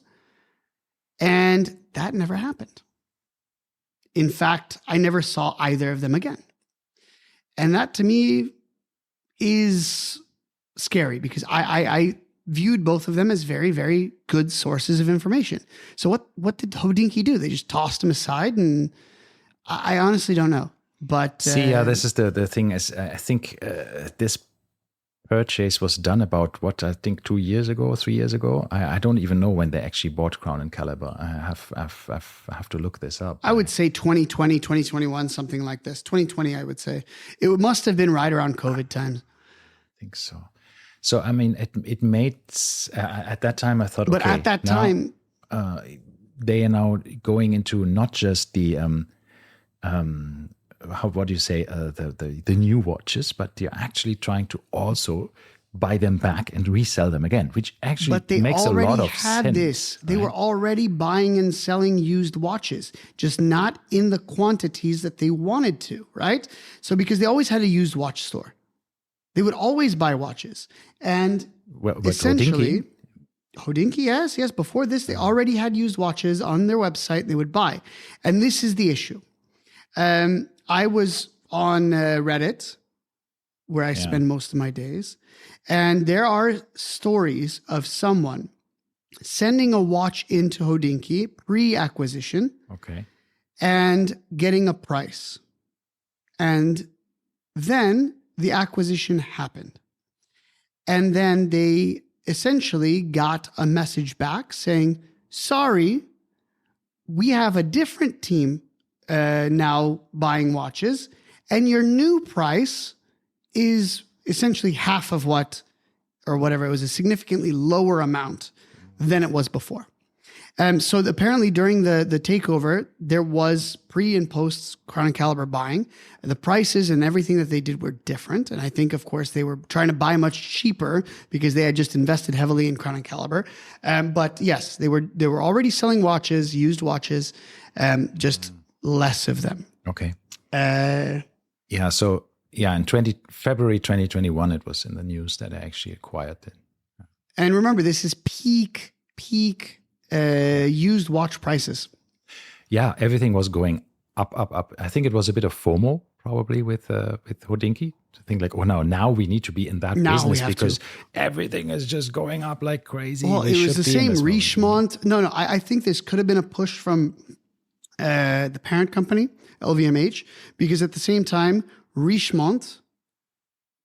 B: And that never happened. In fact, I never saw either of them again. And that to me is scary because I viewed both of them as very, very good sources of information. So what did Hodinkee do? They just tossed them aside, and I honestly don't know. But
A: this is the thing is I think this purchase was done about 3 years ago. I don't even know when they actually bought Crown and Caliber. I have to look this up.
B: I would say 2020, 2021, something like this. 2020, I would say. It must have been right around COVID times.
A: I think so. So I mean, it made at that time I thought,
B: but at that time,
A: they are now going into not just the the new watches, but they're actually trying to also buy them back and resell them again, which actually
B: But they
A: makes a lot
B: already
A: of
B: had
A: sense.
B: this. They were already buying and selling used watches, just not in the quantities that they wanted to, right? So because they always had a used watch store, they would always buy watches. And
A: But
B: essentially, Hodinkee, yes. Before this, they already had used watches on their website they would buy. And this is the issue. I was on Reddit, where I spend most of my days. And there are stories of someone sending a watch into Hodinkee pre-acquisition and getting a price. And then the acquisition happened. And then they essentially got a message back saying, sorry, we have a different team now buying watches, and your new price is essentially half of what, or whatever, it was a significantly lower amount than it was before. So apparently during the takeover, there was pre and post Crown & Caliber buying. The prices and everything that they did were different. And I think, of course, they were trying to buy much cheaper because they had just invested heavily in Crown & Caliber. But yes, they were already selling watches, used watches, just less of them.
A: Okay. So in February 2021, it was in the news that I actually acquired it.
B: And remember, this is peak used watch prices.
A: Yeah, everything was going up. I think it was a bit of FOMO probably with Hodinkee to think like, oh no, now we need to be in that business because everything is just going up like crazy.
B: Well, it was the same Richemont. No, I think this could have been a push from the parent company, LVMH, because at the same time, Richemont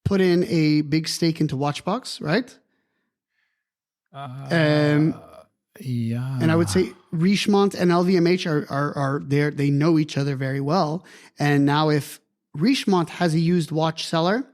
B: put in a big stake into Watchbox, right?
A: Yeah.
B: And I would say Richemont and LVMH are there. They know each other very well. And now if Richemont has a used watch seller,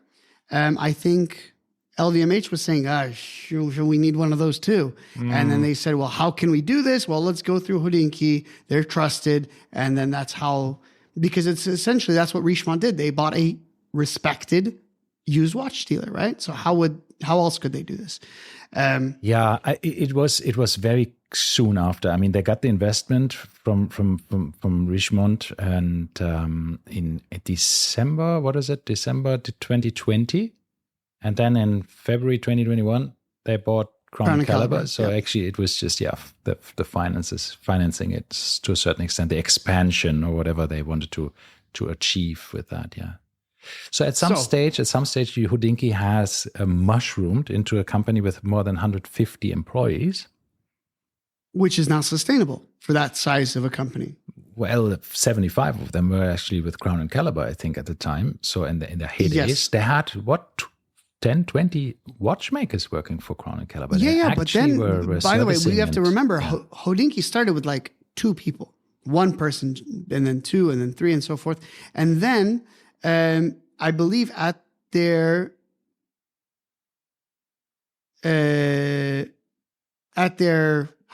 B: I think LVMH was saying, should we need one of those too? And then they said, well, how can we do this? Well, let's go through Hodinkee. They're trusted. And then that's how, because it's essentially, that's what Richemont did. They bought a respected used watch dealer, right? So how else could they do this?
A: It was very soon after. I mean, they got the investment from Richemont, and in December, December 2020, and then in February 2021, they bought Crown & Caliber. So actually, it was just the financing it to a certain extent, the expansion or whatever they wanted to achieve with that. Yeah. So at some stage, Hodinkee has mushroomed into a company with more than 150 employees.
B: Which is not sustainable for that size of a company.
A: Well, 75 of them were actually with Crown & Caliber, I think, at the time. So in their heydays, they had, 10, 20 watchmakers working for Crown & Caliber.
B: But then, by the way, we have to remember, Hodinkee started with like 2 people. 1 person, and then 2, and then 3, and so forth. And then... I believe at their how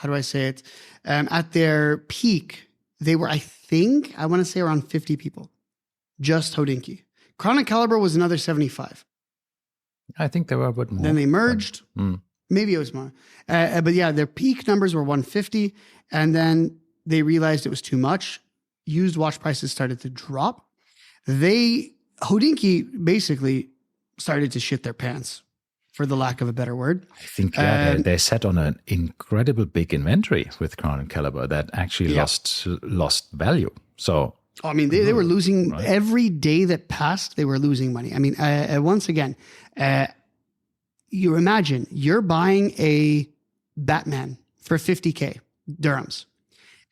B: do I say it? At their peak, they were, I want to say around 50 people, just Hodinkee. Crown & Caliber was another 75.
A: I think there were a bit more.
B: Then they merged. Maybe it was more. But yeah, their peak numbers were 150, and then they realized it was too much. Used watch prices started to drop. Hodinkee basically started to shit their pants, for the lack of a better word.
A: I think they sat on an incredible big inventory with Crown & Caliber that actually lost value. So
B: I mean, they were losing every day that passed. They were losing money. I mean, once again, you imagine you're buying a Batman for 50K dirhams.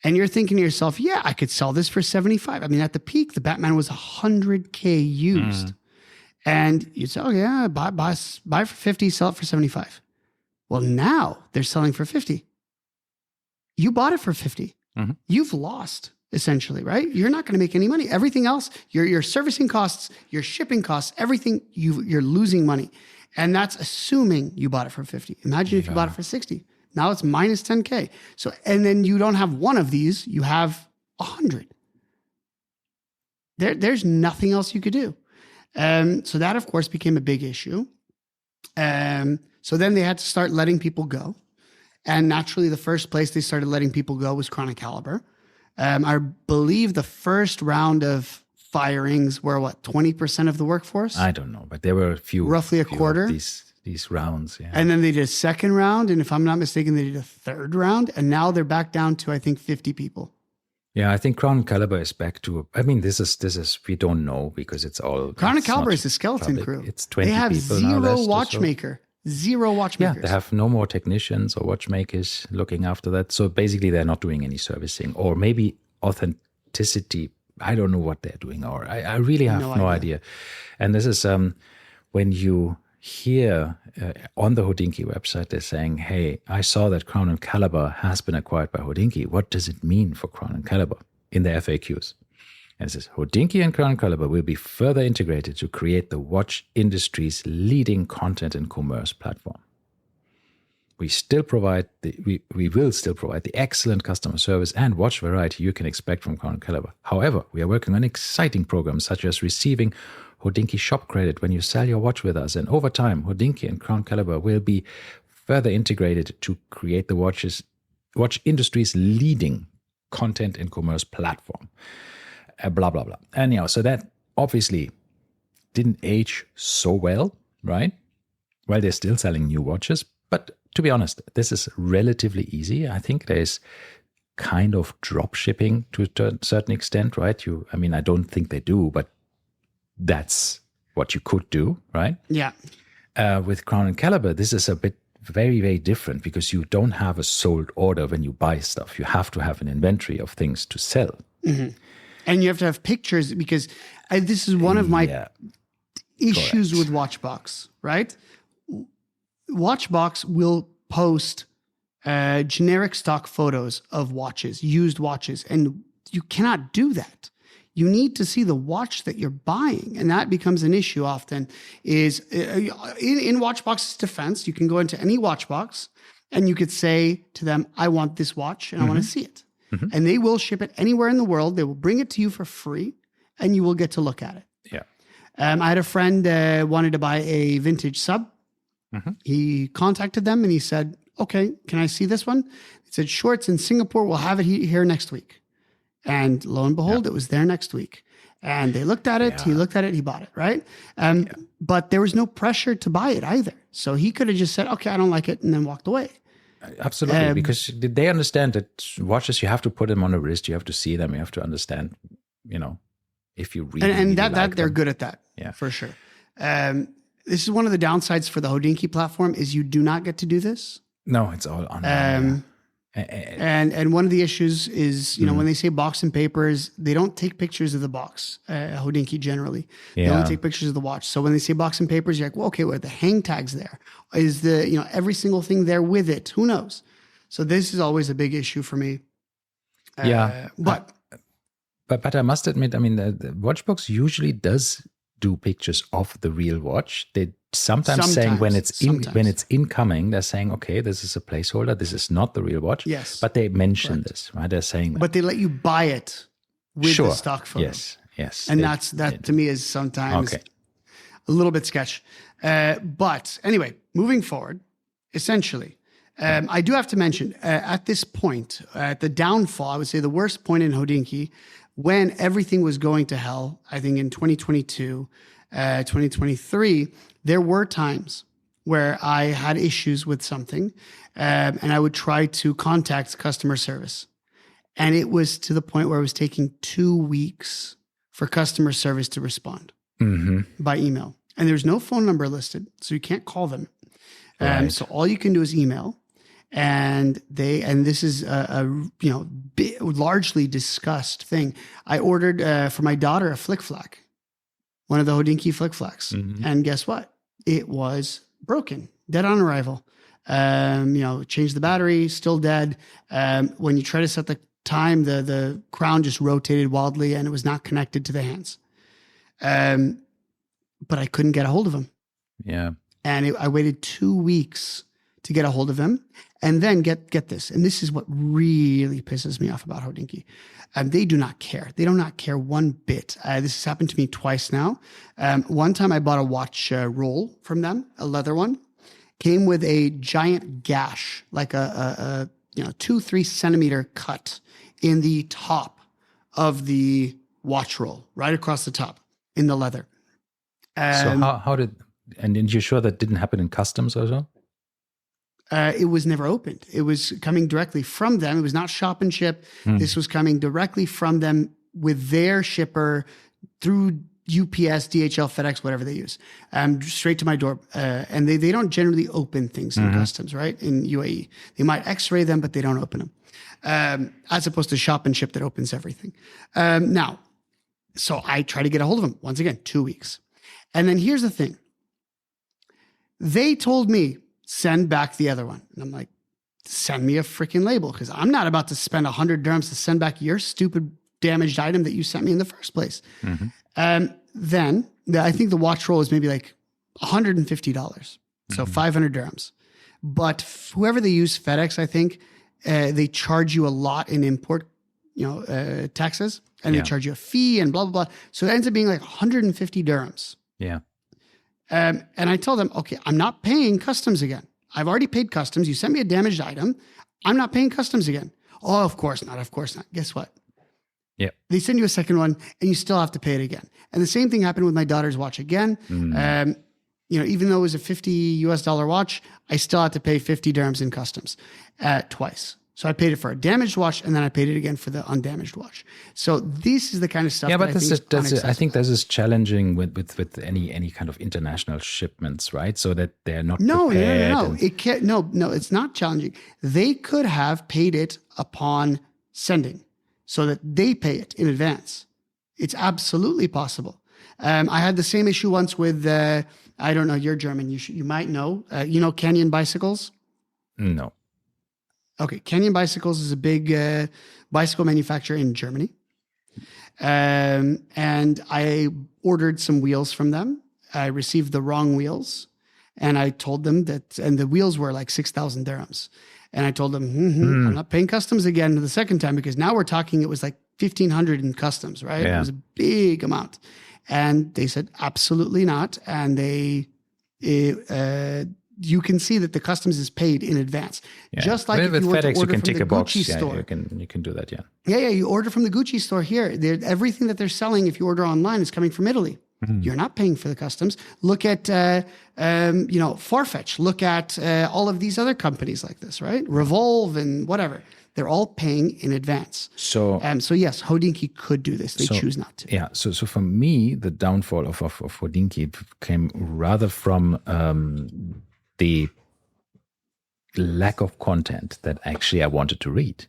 B: And you're thinking to yourself, yeah, I could sell this for 75. I mean, at the peak, the Batman was 100K used. And you'd say, oh, yeah, buy for 50, sell it for 75. Well, now they're selling for 50. You bought it for 50. You've lost, essentially, right? You're not going to make any money. Everything else, your servicing costs, your shipping costs, everything, you're losing money. And that's assuming you bought it for 50. Imagine if you bought it for 60. Now it's minus 10K. So, and then you don't have one of these, you have 100. There's nothing else you could do. So that, of course, became a big issue. So then they had to start letting people go. And naturally, the first place they started letting people go was Chrono Caliber. I believe the first round of firings were 20% of the workforce?
A: I don't know, but there were a few.
B: Roughly a quarter?
A: These rounds, yeah.
B: And then they did a second round. And if I'm not mistaken, they did a third round. And now they're back down to, I think, 50 people.
A: Yeah, I think Chrono Caliber is back to. I mean, this is we don't know because it's all.
B: Chrono Caliber is a skeleton
A: public.
B: crew.
A: It's 20
B: they have
A: people
B: zero
A: now.
B: watchmaker. Zero watchmakers.
A: Yeah, they have no more technicians or watchmakers looking after that. So basically, they're not doing any servicing or maybe authenticity. I don't know what they're doing, or I really have no idea. And this is when you hear on the Hodinkee website, they're saying, hey, I saw that Crown and Caliber has been acquired by Hodinkee. What does it mean for Crown and Caliber in the FAQs? And it says, Hodinkee and Crown and Caliber will be further integrated to create the watch industry's leading content and commerce platform. We will still provide the excellent customer service and watch variety you can expect from Crown and Caliber. However, we are working on exciting programs such as receiving Hodinkee shop credit when you sell your watch with us. And over time, Hodinkee and Crown Caliber will be further integrated to create the watch industry's leading content and commerce platform. Blah, blah, blah. Anyhow, so that obviously didn't age so well, right? Well, they're still selling new watches. But to be honest, this is relatively easy. I think there's kind of drop shipping to a certain extent, right? I don't think they do, but that's what you could do, right?
B: Yeah.
A: With Crown and Caliber, this is a bit very, very different because you don't have a sold order when you buy stuff. You have to have an inventory of things to sell.
B: Mm-hmm. And you have to have pictures because this is one of my issues with Watchbox, right? Watchbox will post generic stock photos of watches, used watches, and you cannot do that. You need to see the watch that you're buying, and that becomes an issue often. Is in Watchbox's defense, you can go into any Watchbox and you could say to them, I want this watch and I want to see it. Mm-hmm. And they will ship it anywhere in the world. They will bring it to you for free and you will get to look at it.
A: Yeah.
B: I had a friend wanted to buy a vintage sub. Mm-hmm. He contacted them and he said, okay, can I see this one? He said, sure, it's in Singapore. We'll have it here next week. And lo and behold, it was there next week. And they looked at it. Yeah. He looked at it. He bought it, right? But there was no pressure to buy it either. So he could have just said, okay, I don't like it, and then walked away.
A: Absolutely, because they understand that watches, you have to put them on the wrist. You have to see them. You have to understand, if you really
B: and that
A: like
B: they're
A: them.
B: good at that, for sure. This is one of the downsides for the Hodinkee platform is you do not get to do this.
A: No, it's all online.
B: And one of the issues is, when they say box and papers, they don't take pictures of the box, Hodinkee generally. They only take pictures of the watch. So when they say box and papers, you're like, well, okay, well, the hang tags there? Is every single thing there with it? Who knows? So this is always a big issue for me. But
A: I must admit, the Watchbox usually does do pictures of the real watch. They sometimes saying when it's incoming, they're saying, okay, this is a placeholder. This is not the real watch.
B: Yes.
A: But they mention this, right? They're saying that.
B: But they let you buy it with the stock photo.
A: Yes.
B: And that to me is sometimes a little bit sketch. But anyway, moving forward, essentially, I do have to mention at this point, at the downfall, I would say the worst point in Hodinkee, when everything was going to hell, I think in 2022, 2023, there were times where I had issues with something and I would try to contact customer service. And it was to the point where it was taking 2 weeks for customer service to respond by email. And there's no phone number listed, so you can't call them. Right. So all you can do is email. And this is a largely discussed thing. I ordered for my daughter a flick flack, one of the Hodinkee flick flacks, and guess what? It was broken, dead on arrival. Changed the battery, still dead. When you try to set the time, the crown just rotated wildly, and it was not connected to the hands. But I couldn't get a hold of him.
A: Yeah,
B: and I waited 2 weeks to get a hold of him. And then get this, and this is what really pisses me off about Hodinkee. They do not care. They do not care one bit. This has happened to me twice now. One time I bought a watch roll from them, a leather one, came with a giant gash, like a 2-3 centimeter cut in the top of the watch roll, right across the top in the leather.
A: So how did, and are you sure that didn't happen in customs or so?
B: It was never opened. It was coming directly from them. It was not shop and ship. This was coming directly from them with their shipper through UPS, DHL, FedEx, whatever they use, straight to my door. And they don't generally open things in customs, right? In UAE. They might x-ray them, but they don't open them. As opposed to shop and ship that opens everything. Now, so I try to get a hold of them. Once again, 2 weeks. And then here's the thing. They told me, send back the other one. And I'm like, send me a freaking label, because I'm not about to spend 100 dirhams to send back your stupid damaged item that you sent me in the first place. Then I think the watch roll is maybe like $150. So 500 dirhams. But whoever they use, FedEx, I think, they charge you a lot in import, taxes, and they charge you a fee and blah, blah, blah. So it ends up being like 150 dirhams.
A: Yeah.
B: And I told them, okay, I'm not paying customs again. I've already paid customs. You sent me a damaged item. I'm not paying customs again. Oh, of course not. Of course not. Guess what?
A: Yeah.
B: They send you a second one and you still have to pay it again. And the same thing happened with my daughter's watch again. Even though it was a $50 watch, I still had to pay 50 dirhams in customs twice. So I paid it for a damaged watch, and then I paid it again for the undamaged watch. So this is the kind of stuff.
A: Yeah, but
B: I
A: think this is challenging with any kind of international shipments, right? So that they're not prepared.
B: No. It can't. No, it's not challenging. They could have paid it upon sending, so that they pay it in advance. It's absolutely possible. I had the same issue once with. I don't know. You're German. You might know. Canyon Bicycles.
A: No.
B: Okay, Canyon Bicycles is a big bicycle manufacturer in Germany. And I ordered some wheels from them. I received the wrong wheels. And I told them that, and the wheels were like 6,000 dirhams. And I told them, I'm not paying customs again the second time, because now we're talking, it was like 1,500 in customs, right? Yeah. It was a big amount. And they said, absolutely not. And you can see that the customs is paid in advance. Yeah. Just like
A: with
B: if you were
A: FedEx,
B: to order
A: you can
B: from
A: take
B: the
A: a box.
B: Gucci store.
A: You can do that, yeah.
B: Yeah, you order from the Gucci store here. Everything that they're selling, if you order online, is coming from Italy. You're not paying for the customs. Look at, Farfetch. Look at all of these other companies like this, right? Revolve and whatever. They're all paying in advance. So yes, Hodinkee could do this. They choose not to.
A: Yeah. So for me, the downfall of Hodinkee came rather from the lack of content that actually I wanted to read.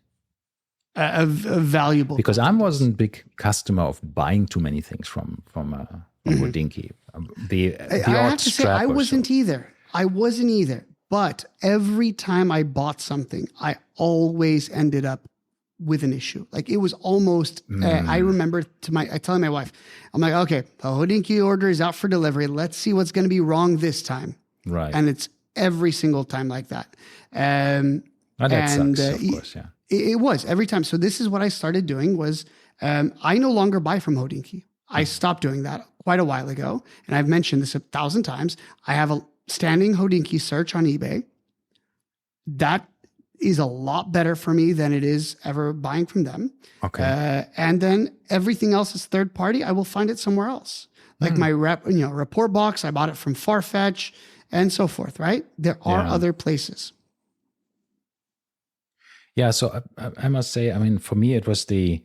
B: A valuable
A: because content. I wasn't a big customer of buying too many things from Hodinkee. I
B: have to say, I wasn't either. I wasn't either. But every time I bought something, I always ended up with an issue. Like it was almost, I remember telling my wife, I'm like, okay, the Hodinkee order is out for delivery. Let's see what's going to be wrong this time.
A: Right.
B: And it's every single time like that.
A: That sucks, of course, yeah.
B: It was every time. So this is what I started doing was I no longer buy from Hodinkee. I stopped doing that quite a while ago. And I've mentioned this 1,000 times. I have a standing Hodinkee search on eBay. That is a lot better for me than it is ever buying from them.
A: Okay.
B: And then everything else is third party. I will find it somewhere else. Like my report box, I bought it from Farfetch and so forth, right? There are other places.
A: Yeah, so I must say, I mean, for me, it was the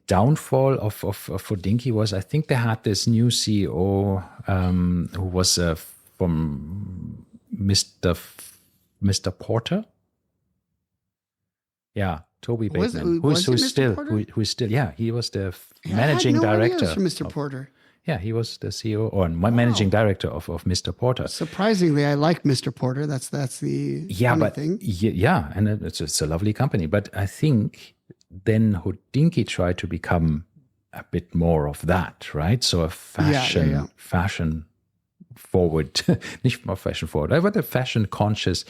A: downfall of Hodinkee was, I think they had this new CEO who was from Mr. Porter. Yeah, Toby Bateman, who's still, yeah, he was the managing director.
B: From Mr. Porter.
A: Yeah, he was the CEO or managing director of Mr. Porter.
B: Surprisingly, I like Mr. Porter. That's the thing.
A: Yeah, and it's a lovely company. But I think then Hodinkee tried to become a bit more of that, right? So a fashion forward, nicht more fashion forward, but a fashion conscious,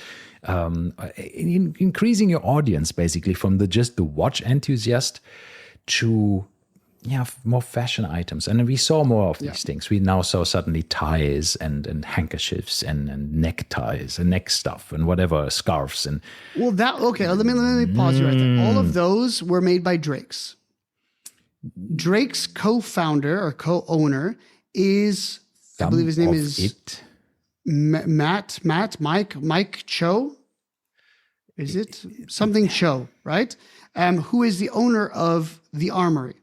A: increasing your audience basically from just the watch enthusiast to more fashion items. And we saw more of these things. We now saw suddenly ties and handkerchiefs and neckties and neck stuff and whatever, scarves. And
B: well, let me pause you right there. All of those were made by Drake's. Drake's co-founder or co-owner is, I believe his name is Mike Cho. Is it something Cho, right? Who is the owner of the Armory.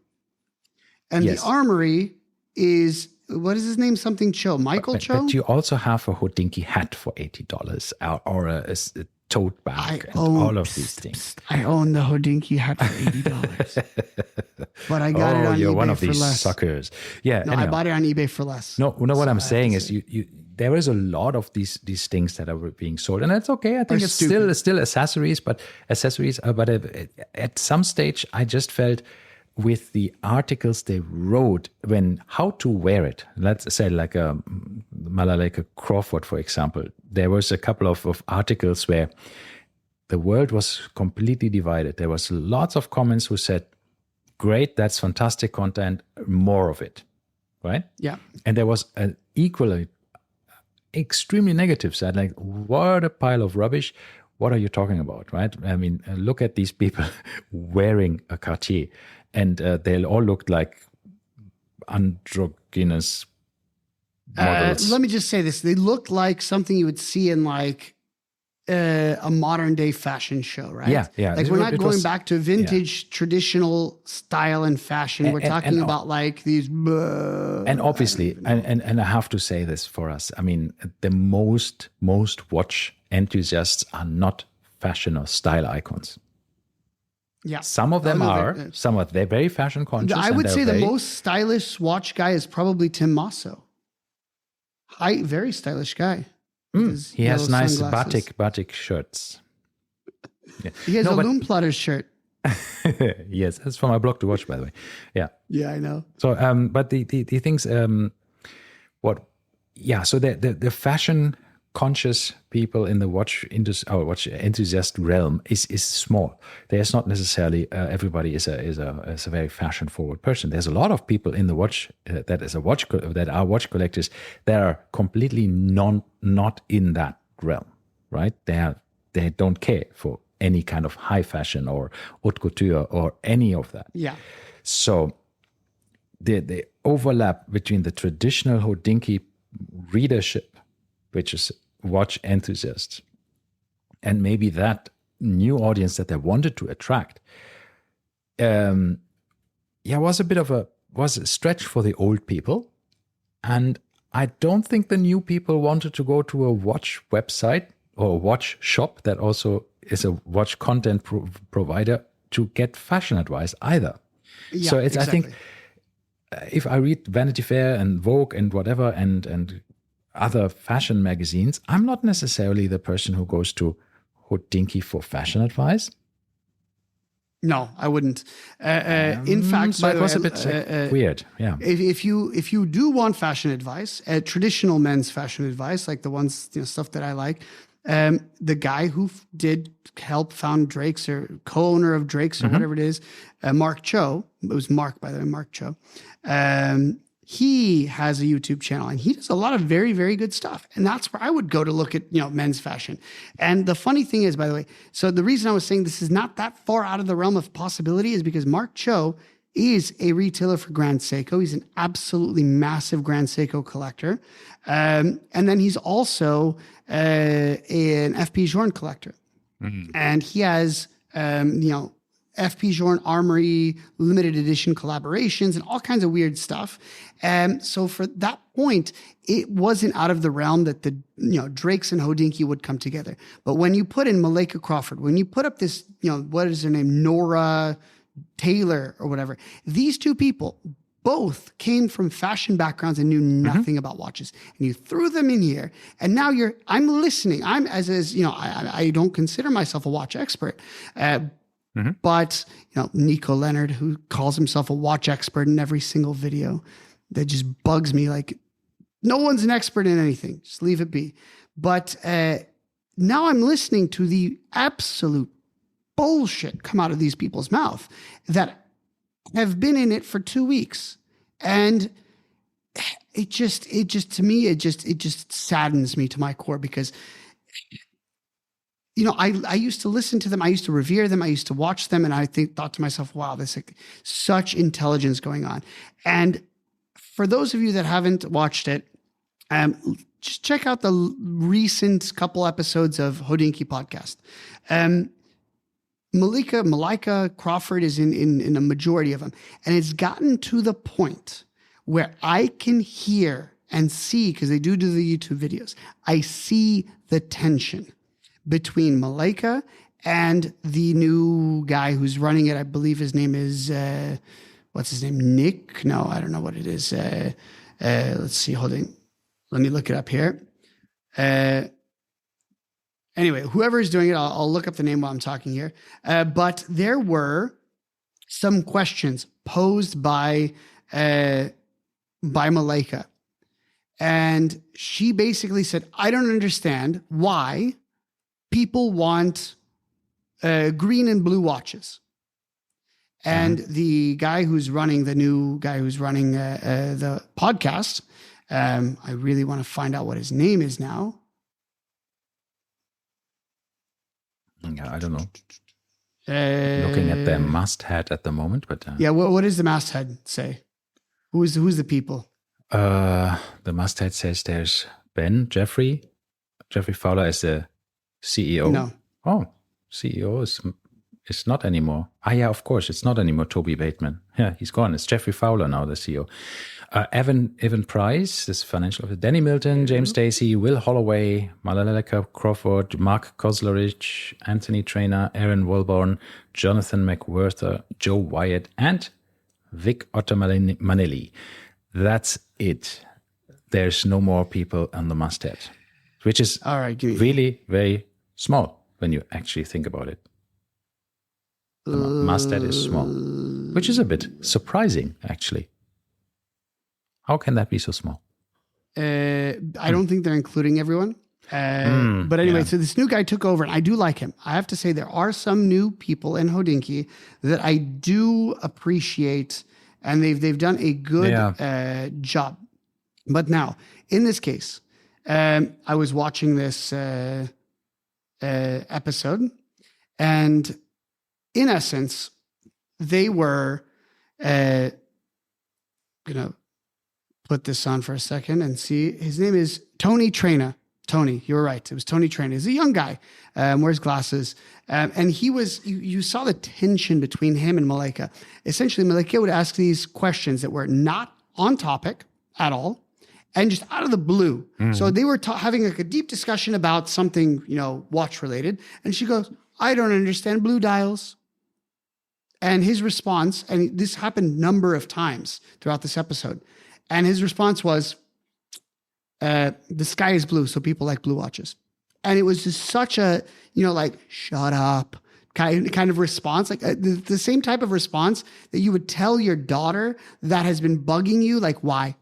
B: And the Armory is, what is his name? Something Cho, Michael Cho?
A: But you also have a Hodinkee hat for $80 or a tote bag and all of these things.
B: I own the Hodinkee hat for $80. But I got it on
A: you're
B: eBay
A: one of
B: for
A: these
B: less.
A: Suckers. Yeah.
B: No, I bought it on eBay for less.
A: No, what I'm saying is there is a lot of these things that are being sold, and that's okay. I think it's still accessories, but at some stage I just felt with the articles they wrote when how to wear it. Let's say like Malaleka Crawford, for example. There was a couple of articles where the world was completely divided. There was lots of comments who said, great, that's fantastic content, more of it, right?
B: Yeah.
A: And there was an equally extremely negative side, like, what a pile of rubbish. What are you talking about, right? I mean, look at these people wearing a Cartier, and they all looked like androgynous models.
B: Let me just say this. They looked like something you would see in like a modern day fashion show, right?
A: Yeah.
B: Like we're not going back to vintage traditional style and fashion. We're talking about like these.
A: And obviously, and I have to say this for us. I mean, the most watch enthusiasts are not fashion or style icons.
B: Yeah,
A: some of them are. They're very fashion conscious.
B: I would say the most stylish watch guy is probably Tim Masso. Very stylish guy.
A: He has nice batik shirts.
B: Yeah. He has a Lume Plotters shirt.
A: Yes, that's from my blog to watch, by the way. Yeah.
B: Yeah, I know.
A: So, but the things, so the fashion conscious people in the watch industry or watch enthusiast realm is small. There's not necessarily everybody is a very fashion forward person. There's a lot of people in the watch that are watch collectors that are completely not in that realm, right? They don't care for any kind of high fashion or haute couture or any of that.
B: Yeah.
A: So the overlap between the traditional Hodinkee readership, which is watch enthusiasts, and maybe that new audience that they wanted to attract, was a stretch for the old people. And I don't think the new people wanted to go to a watch website or a watch shop that also is a watch content provider to get fashion advice either.
B: Yeah,
A: so it's,
B: exactly.
A: I think, if I read Vanity Fair and Vogue and whatever and other fashion magazines, I'm not necessarily the person who goes to Hodinkee for fashion advice.
B: No, I wouldn't. In fact,
A: so it was a bit weird. Yeah.
B: If you do want fashion advice, traditional men's fashion advice, like the ones stuff that I like, the guy who did help found Drake's or co-owner of Drake's or whatever it is, Mark Cho. It was Mark, by the way, Mark Cho. He has a YouTube channel and he does a lot of very, very good stuff. And that's where I would go to look at, men's fashion. And the funny thing is, by the way, so the reason I was saying this is not that far out of the realm of possibility is because Mark Cho is a retailer for Grand Seiko. He's an absolutely massive Grand Seiko collector. And then he's also an FP Journe collector. Mm-hmm. And he has, FP Journe Armory limited edition collaborations and all kinds of weird stuff. So for that point, it wasn't out of the realm that the Drake's and Hodinkee would come together. But when you put in Malaleka Crawford, when you put up this, what is her name, Nora Taylor or whatever, these two people both came from fashion backgrounds and knew nothing about watches, and you threw them in here. And now I'm listening. I don't consider myself a watch expert. But, Nico Leonard, who calls himself a watch expert in every single video, that just bugs me like No one's an expert in anything. Just leave it be. But now I'm listening to the absolute bullshit come out of these people's mouth that have been in it for 2 weeks. And it just saddens me to my core because, I used to listen to them. I used to revere them. I used to watch them. And I thought to myself, wow, there's like such intelligence going on. And for those of you that haven't watched it, just check out the recent couple episodes of Hodinkee podcast. Malika Crawford is in a majority of them. And it's gotten to the point where I can hear and see, because they do the YouTube videos, I see the tension between Malika and the new guy who's running it. I believe his name is, what's his name? Nick? No, I don't know what it is. Let's see. Hold on. Let me look it up here. Anyway, whoever is doing it, I'll look up the name while I'm talking here. But there were some questions posed by Malika. And she basically said, I don't understand why people want green and blue watches. And the guy who's running, the new guy who's running the podcast, I really want to find out what his name is now.
A: Yeah, I don't know. Looking at their masthead at the moment, but
B: yeah, what does the masthead say? Who's the people?
A: The masthead says there's Jeffrey Fowler is the CEO.
B: No.
A: Oh, CEO is not anymore. Yeah, of course, it's not anymore Toby Bateman. Yeah, he's gone. It's Jeffrey Fowler now, the CEO. Evan Price, this financial officer. Danny Milton, James Stacey, Will Holloway, Malika Crawford, Mark Kozlerich, Anthony Trainer, Aaron Wilborn, Jonathan McWhirter, Joe Wyatt, and Vic Ottamanelli. That's it. There's no more people on the masthead, which is
B: all right,
A: really very small when you actually think about it. The masthead is small, which is a bit surprising, actually. How can that be so small?
B: I don't think they're including everyone. But anyway, so this new guy took over, and I do like him. I have to say there are some new people in Hodinkee that I do appreciate, and they've done a good job. But now, in this case, I was watching this episode, and in essence, they were gonna put this on for a second and see. His name is Tony Traina. Tony, you were right. It was Tony Traina. He's a young guy, wears glasses. And he was, you saw the tension between him and Malika. Essentially, Malika would ask these questions that were not on topic at all and just out of the blue. Mm-hmm. So they were having like a deep discussion about something, watch related. And she goes, I don't understand blue dials. And his response, and this happened a number of times throughout this episode, and his response was, the sky is blue, so people like blue watches. And it was just such a, shut up kind of response, like the same type of response that you would tell your daughter that has been bugging you, like, why?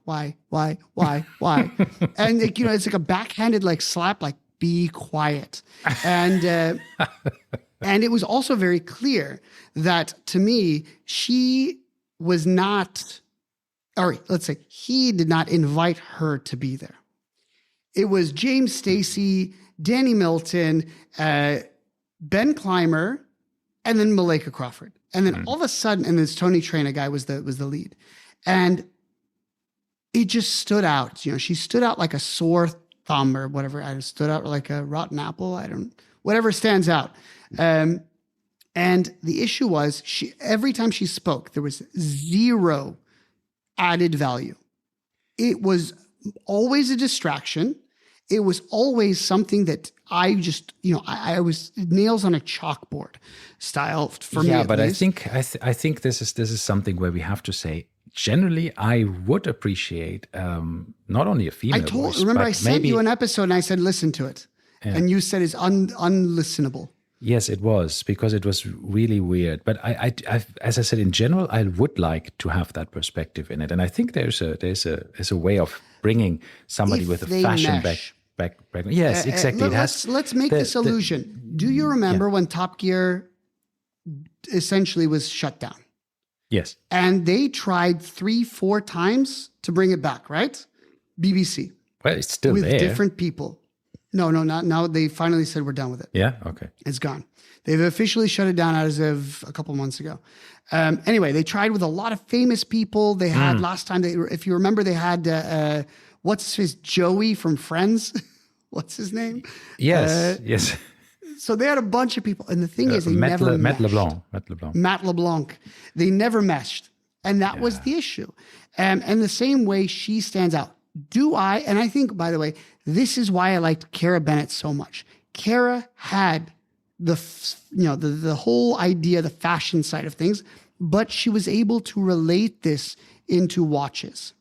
B: And, it's like a backhanded, slap, be quiet. And, and it was also very clear that, to me, she was not, or let's say he did not invite her to be there. It was James Stacey, Danny Milton, Ben Clymer, and then Malika Crawford. And then all of a sudden, and this Tony Traina guy was the lead. And it just stood out. She stood out like a sore thumb or whatever. I stood out like a rotten apple. Whatever stands out. And the issue was, every time she spoke, there was zero added value. It was always a distraction. It was always something that I just, I was nails on a chalkboard style for me.
A: Yeah, but I think this is something where we have to say, generally, I would appreciate not only a female voice.
B: Remember, I sent you an episode and I said, listen to it. Yeah. And you said it's unlistenable.
A: Yes, it was, because it was really weird. But I, as I said, in general, I would like to have that perspective in it, and I think there's a way of bringing somebody
B: If
A: with a
B: they
A: fashion
B: mesh.
A: background. Yes, exactly. It has.
B: Let's make this illusion. Do you remember when Top Gear essentially was shut down?
A: Yes.
B: And they tried 3-4 times to bring it back, right? BBC.
A: Well, it's still
B: with
A: there.
B: different people. No, not now. They finally said we're done with it.
A: Yeah. Okay.
B: It's gone. They've officially shut it down as of a couple months ago. Anyway, they tried with a lot of famous people. They had last time. If you remember, they had what's his Joey from Friends. What's his name?
A: Yes. Yes.
B: So they had a bunch of people, and the thing is, they never
A: Matt
B: meshed.
A: LeBlanc.
B: Matt LeBlanc. They never meshed, and that was the issue. And the same way she stands out. Do I? And I think, by the way, this is why I liked Cara Bennett so much. Cara had the whole idea, the fashion side of things, but she was able to relate this into watches.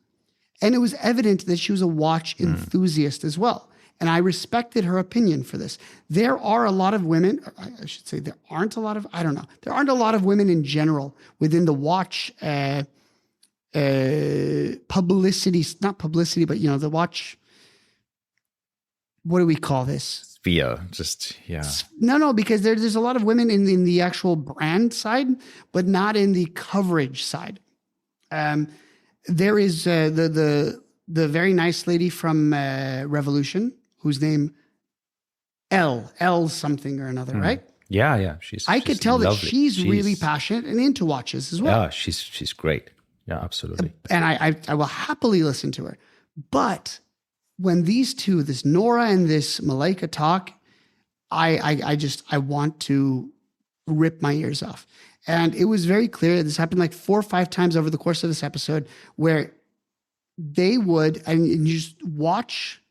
B: And it was evident that she was a watch enthusiast as well. And I respected her opinion for this. There are a lot of women, I should say there aren't a lot of, I don't know. There aren't a lot of women in general within the watch publicity, not publicity, but, the watch, what do we call this?
A: Sphere, just, yeah.
B: No, because there's a lot of women in the actual brand side, but not in the coverage side. There is the very nice lady from Revolution, whose name L something or another, right?
A: Yeah.
B: I could tell
A: lovely.
B: that she's really passionate and into watches as well.
A: Yeah, she's great. Yeah, absolutely.
B: And I will happily listen to her. But when these two, this Nora and this Malaika talk, I want to rip my ears off. And it was very clear. This happened like 4 or 5 times over the course of this episode where they would, and you just watch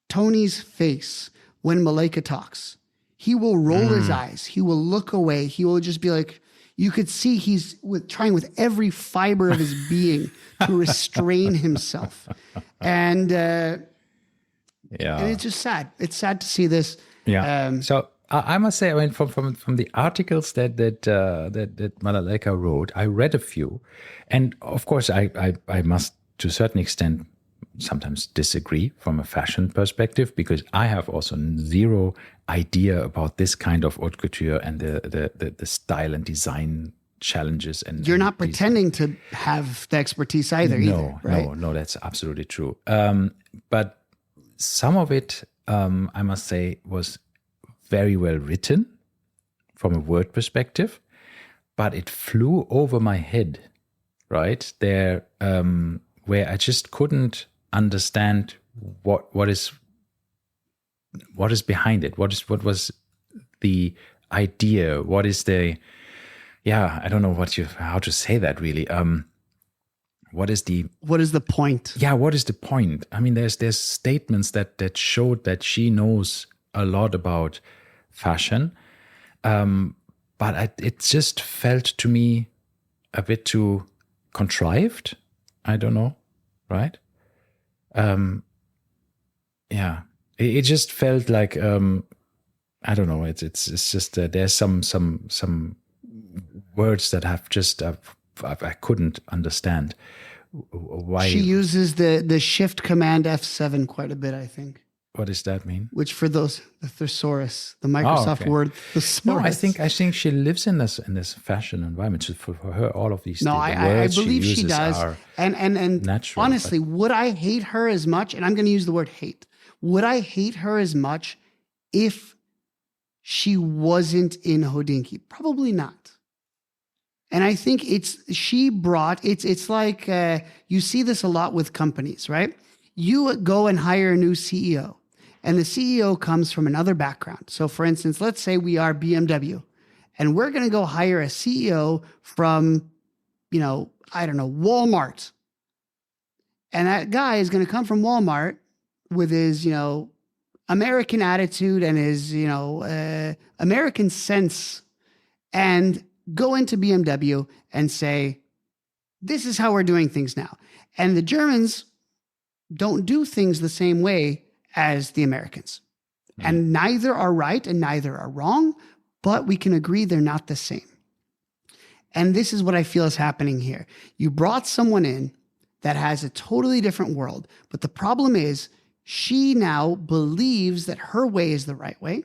B: Tony's face when Malaika talks. He will roll his eyes. He will look away. He will just be like, you could see he's trying with every fiber of his being to restrain himself. And it's just sad. It's sad to see this.
A: Yeah. So I must say, I mean, from the articles that Malaika wrote, I read a few, and of course, I must to a certain extent sometimes disagree from a fashion perspective, because I have also zero idea about this kind of haute couture and the style and design challenges. And
B: you're not pretending to have the expertise either, right?
A: No, that's absolutely true. But some of it, I must say, was very well written from a word perspective, but it flew over my head, right there, where I just couldn't understand what is behind it. What was the idea? What is the, I don't know how to say that really. What is the
B: point?
A: Yeah, what is the point? I mean, there's statements that showed that she knows a lot about fashion, but it just felt to me a bit too contrived. I don't know, right? It just felt like I don't know. It's just there's some words that have just I couldn't understand why
B: she uses the Shift Command F7 quite a bit. I think.
A: What does that mean?
B: Which for those, the thesaurus, the Microsoft word thesaurus.
A: No, I think she lives in this fashion environment. So for her, all of these
B: I believe she does. And
A: natural,
B: honestly, would I hate her as much? And I'm going to use the word hate. Would I hate her as much if she wasn't in Hodinkee? Probably not. And I think it's like you see this a lot with companies, right? You go and hire a new CEO. And the CEO comes from another background. So for instance, let's say we are BMW and we're going to go hire a CEO from, I don't know, Walmart. And that guy is going to come from Walmart with his, American attitude and his, American sense, and go into BMW and say, this is how we're doing things now. And the Germans don't do things the same way as the Americans. And neither are right and neither are wrong, but we can agree they're not the same. And this is what I feel is happening here. You brought someone in that has a totally different world. But the problem is she now believes that her way is the right way.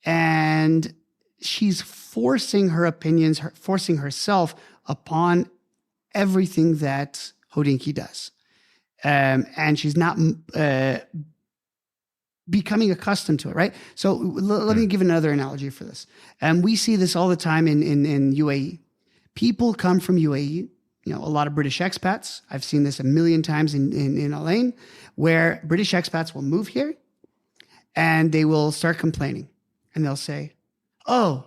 B: And she's forcing her opinions, forcing herself upon everything that Hodinkee does. And she's not becoming accustomed to it, right? So let me give another analogy for this. We see this all the time in UAE. People come from UAE, a lot of British expats. I've seen this a million times in Elaine, where British expats will move here and they will start complaining. And they'll say, oh,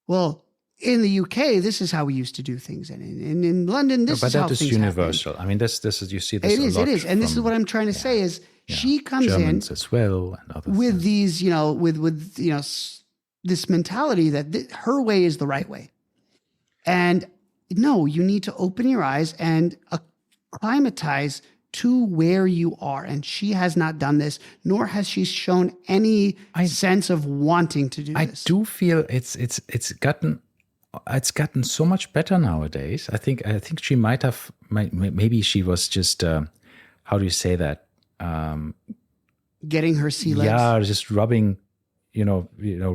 B: well, in the UK, this is how we used to do things. And in London, this is how things happen. But that is universal.
A: I mean, this is, you see this a lot.
B: It is. And this is what I'm trying to say is she comes
A: Germans
B: in
A: as well, and other
B: with
A: things.
B: These, with this mentality that her way is the right way. And no, you need to open your eyes and acclimatize to where you are. And she has not done this, nor has she shown any sense of wanting to do this. I
A: do feel it's gotten so much better nowadays. I think she maybe she was just how do you say that?
B: Getting her sea legs.
A: Yeah, just rubbing,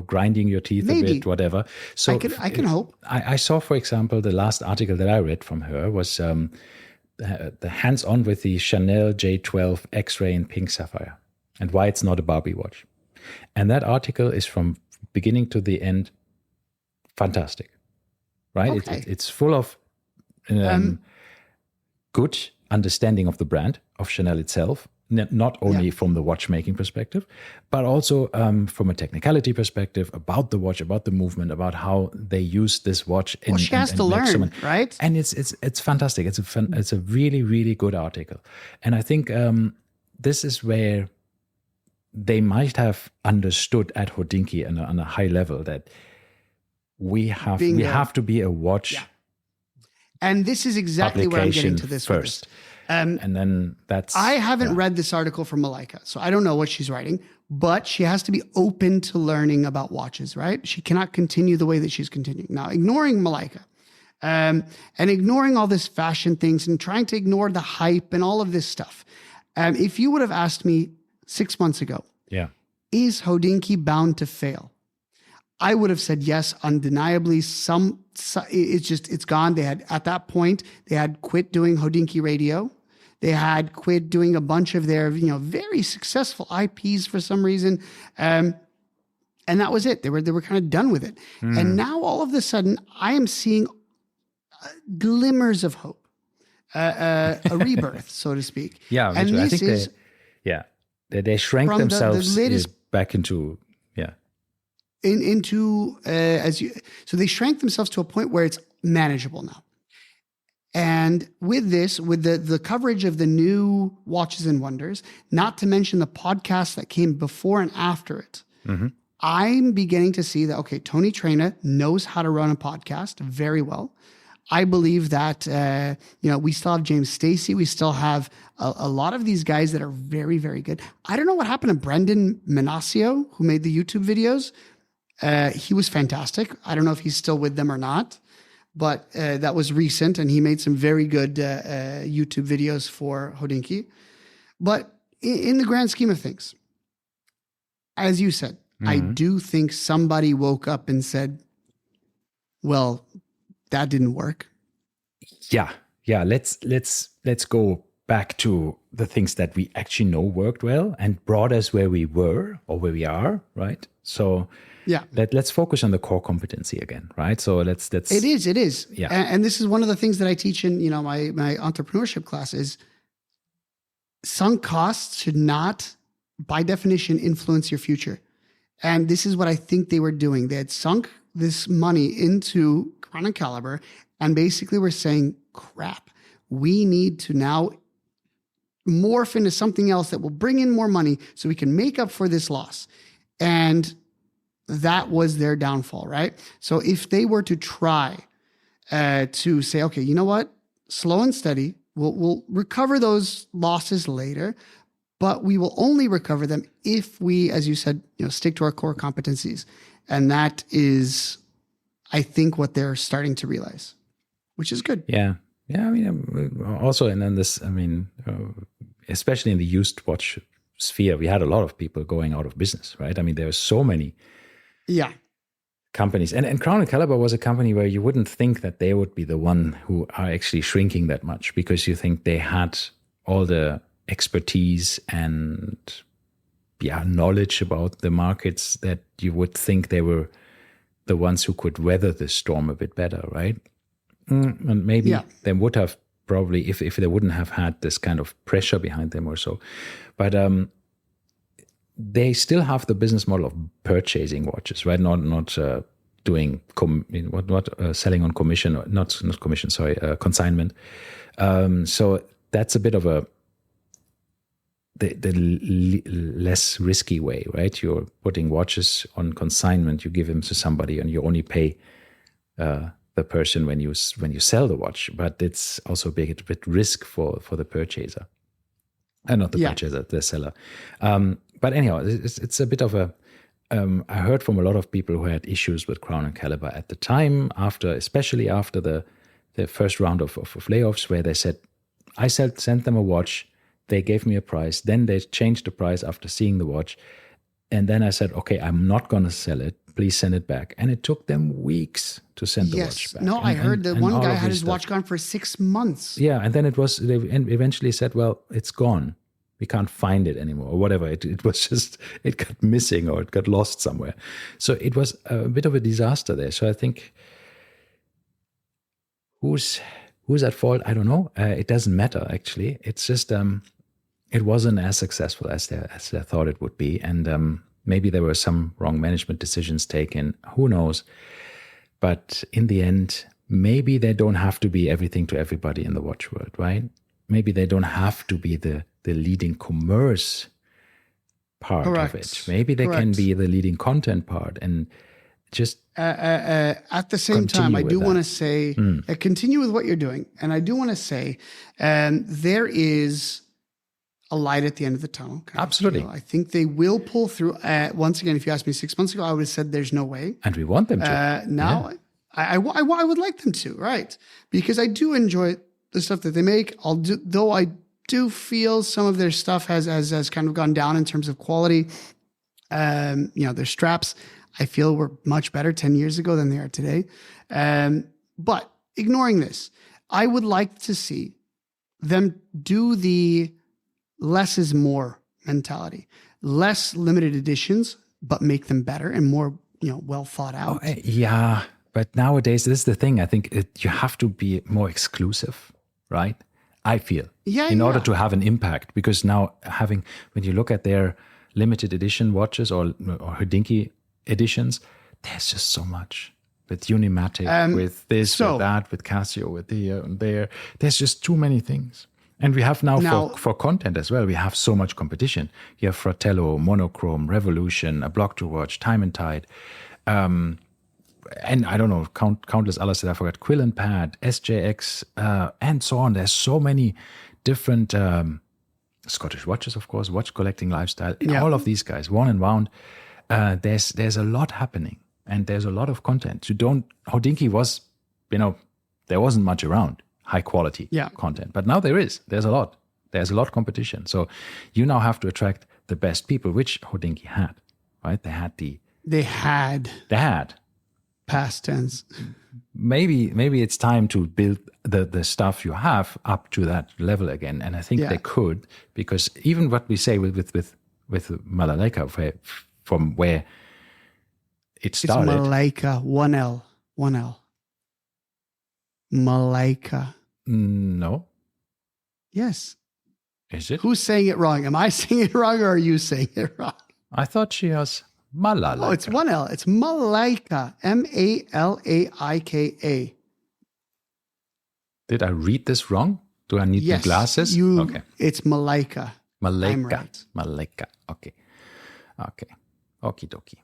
A: grinding your teeth a bit, whatever. So
B: I can hope.
A: I saw, for example, the last article that I read from her was the hands-on with the Chanel J12 X-ray in pink sapphire and why it's not a Barbie watch. And that article is from beginning to the end fantastic, right?
B: Okay.
A: It's full of good understanding of the brand, of Chanel itself, not only from the watchmaking perspective, but also from a technicality perspective about the watch, about the movement, about how they use this watch.
B: She has to learn, right?
A: And it's fantastic. It's a really, really good article. And I think this is where they might have understood at Hodinkee on a high level that we have to be a watch.
B: Yeah. And this is exactly where I'm getting to this
A: first. And then
B: I haven't read this article from Malaika, so I don't know what she's writing, but she has to be open to learning about watches, right? She cannot continue the way that she's continuing. Now, ignoring Malaika and ignoring all this fashion things and trying to ignore the hype and all of this stuff. If you would have asked me 6 months ago, is Hodinkee bound to fail? I would have said yes, undeniably. It's gone. At that point, they had quit doing Hodinkee Radio. They had quit doing a bunch of their, very successful IPs for some reason. And that was it. They were kind of done with it. And now all of a sudden I am seeing glimmers of hope, a rebirth, so to speak.
A: Yeah.
B: And
A: I think they shrank themselves back into,
B: so they shrank themselves to a point where it's manageable now. And with the coverage of the new Watches and Wonders, not to mention the podcasts that came before and after it, I'm beginning to see that, okay, Tony Traina knows how to run a podcast very well. I believe that, we still have James Stacey. We still have a lot of these guys that are very, very good. I don't know what happened to Brendan Menasio, who made the YouTube videos. He was fantastic. I don't know if he's still with them or not, but that was recent, and he made some very good YouTube videos for Hodinkee. But in the grand scheme of things, as you said, I do think somebody woke up and said, well, that didn't work.
A: Yeah. Let's go back to the things that we actually know worked well and brought us where we were or where we are, right? So let's focus on the core competency again, right? So let's.
B: It is.
A: Yeah.
B: And this is one of the things that I teach in, my entrepreneurship class is sunk costs should not, by definition, influence your future. And this is what I think they were doing. They had sunk this money into Chrono Caliber and basically were saying, crap, we need to now morph into something else that will bring in more money so we can make up for this loss. And that was their downfall, right? So if they were to try to say, okay, you know what? Slow and steady, we'll recover those losses later, but we will only recover them if we, as you said, stick to our core competencies. And that is, I think, what they're starting to realize, which is good.
A: Yeah. Yeah, I mean, also, and then this, I mean, especially in the used watch sphere, we had a lot of people going out of business, right? I mean, there were so many
B: Yeah.
A: companies, and Crown and Caliber was a company where you wouldn't think that they would be the one who are actually shrinking that much, because you think they had all the expertise and knowledge about the markets that you would think they were the ones who could weather the storm a bit better, right? And maybe they would have probably, if they wouldn't have had this kind of pressure behind them or so. But they still have the business model of purchasing watches, right? Not doing selling on commission, not commission, sorry, consignment. So that's a bit of the less risky way, right? You're putting watches on consignment, you give them to somebody, and you only pay the person when you sell the watch. But it's also a bit risk for the purchaser, and not the purchaser, the seller. But anyhow, it's a bit of a. I heard from a lot of people who had issues with Crown and Caliber at the time, especially after the first round of layoffs, where they said, I sent them a watch. They gave me a price. Then they changed the price after seeing the watch. And then I said, okay, I'm not going to sell it. Please send it back. And it took them weeks to send the watch back.
B: No, I heard that one guy had his watch gone for 6 months.
A: Yeah. And then they eventually said, well, it's gone. We can't find it anymore, or whatever. It was just, it got missing or it got lost somewhere. So it was a bit of a disaster there. So I think who's at fault? I don't know. It doesn't matter, actually. It's just, it wasn't as successful as they thought it would be. And maybe there were some wrong management decisions taken. Who knows? But in the end, maybe they don't have to be everything to everybody in the watch world, right? Maybe they don't have to be the leading commerce part of it. Maybe they can be the leading content part, and just
B: at the same time, I do want to say, continue with what you're doing. And I do want to say, there is a light at the end of the tunnel.
A: Absolutely.
B: I think they will pull through. Once again, if you asked me 6 months ago, I would have said there's no way.
A: And we want them to.
B: Now, I would like them to, right? Because I do enjoy the stuff that they make. Though I do feel some of their stuff has kind of gone down in terms of quality. Their straps, I feel, were much better 10 years ago than they are today. But ignoring this, I would like to see them do the less is more mentality, less limited editions, but make them better and more, well thought out.
A: Yeah. But nowadays, this is the thing. I think you have to be more exclusive, right? I feel, in order to have an impact, because now when you look at their limited edition watches or Hodinkee editions, there's just so much with Unimatic, with this, with that, with Casio, with here and there. There's just too many things. And we have now for content as well, we have so much competition. You have Fratello, Monochrome, Revolution, a Block to Watch, Time and Tide, and I don't know, countless others that I forgot, Quill and Pad, SJX, and so on. There's so many different Scottish watches, of course, watch collecting lifestyle, all of these guys, Worn and Wound. There's a lot happening, and there's a lot of content. Hodinkee was, there wasn't much around high quality content, but now there's a lot of competition. So you now have to attract the best people, which Hodinkee had, right? They had
B: past tense.
A: Maybe it's time to build the stuff you have up to that level again. And I think they could, because even what we say with Malaika, from where it started.
B: It's Malaika, one L. Malaika.
A: No.
B: Yes.
A: Is it?
B: Who's saying it wrong? Am I saying it wrong, or are you saying it wrong?
A: I thought she was Malaika.
B: Oh, it's one L. It's Malaika. Malaika.
A: Did I read this wrong? Do I need the glasses?
B: Okay. It's Malaika.
A: Malaika.
B: Right.
A: Malaika. Okay. Okie dokie.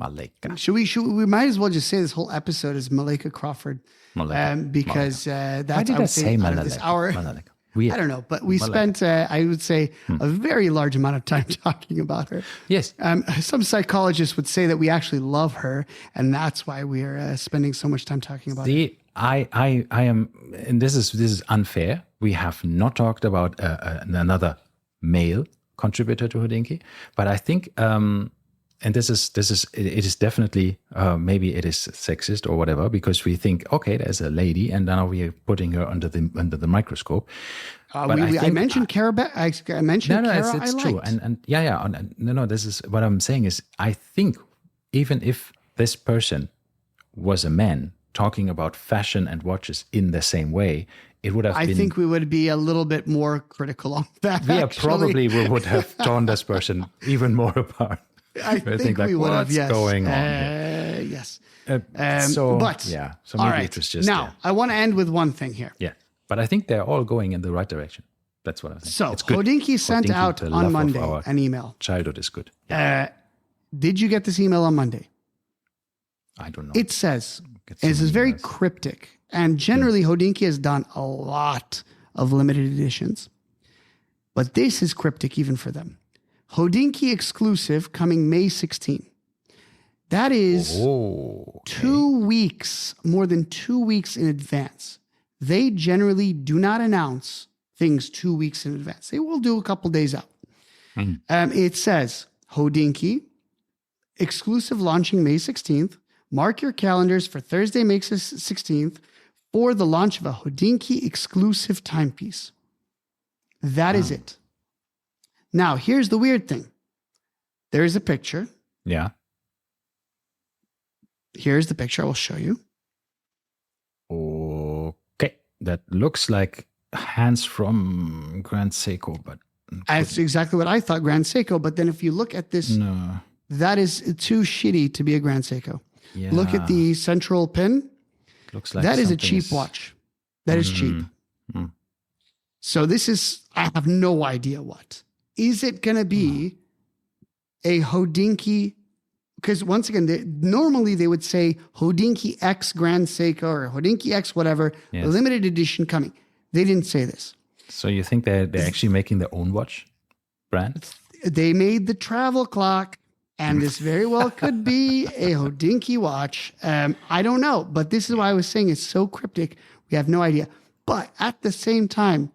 A: Malaika.
B: We might as well just say this whole episode is Malaika Crawford. Because that's,
A: why did I say Malaika?
B: This hour.
A: Malaika.
B: I don't know, but we spent, I would say, a very large amount of time talking about her.
A: Yes.
B: Some psychologists would say that we actually love her, and that's why we are spending so much time talking about her.
A: I am, and this is unfair. We have not talked about another male contributor to Hodinkee, but I think, and it is definitely maybe it is sexist or whatever, because we think, okay, there's a lady, and now we are putting her under the microscope.
B: But I mentioned Kara. I mentioned Kara.
A: It's true, and no. This is what I'm saying is, I think even if this person was a man talking about fashion and watches in the same way, it would have been... I
B: think we would be a little bit more critical on that.
A: Yeah, probably we would have torn this person even more apart.
B: I think we would have, yes.
A: What's going on here?
B: Yes.
A: So maybe it was just...
B: Now, I want to end with one thing here.
A: Yeah, but I think they're all going in the right direction. That's what I think.
B: So, Hodinkee sent out on Monday an email.
A: Childhood is good.
B: Yeah. Did you get this email on Monday?
A: I don't know.
B: It says, this is very cryptic. And generally, Hodinkee has done a lot of limited editions. But this is cryptic even for them. Hodinkee exclusive coming May 16. That is 2 weeks, more than 2 weeks in advance. They generally do not announce things 2 weeks in advance. They will do a couple days out. It says, Hodinkee exclusive launching May 16th. Mark your calendars for Thursday, May 16th, for the launch of a Hodinkee exclusive timepiece. That is it. Now, here's the weird thing. There's a picture.
A: Yeah.
B: Here's the picture I will show you.
A: Okay. That looks like hands from Grand Seiko, but...
B: That's exactly what I thought, Grand Seiko. But then if you look at this, that is too shitty to be a Grand Seiko. Yeah. Look at the central pin. Looks like that is a cheap watch. That is cheap. So this is, I have no idea what. Is it going to be a Hodinkee? Because once again, normally they would say Hodinkee X Grand Seiko or Hodinkee X whatever, limited edition coming. They didn't say this.
A: So you think they're actually making their own watch brand?
B: They made the travel clock. And this very well could be a Hodinkee watch. I don't know. But this is why I was saying it's so cryptic. We have no idea. But at the same time,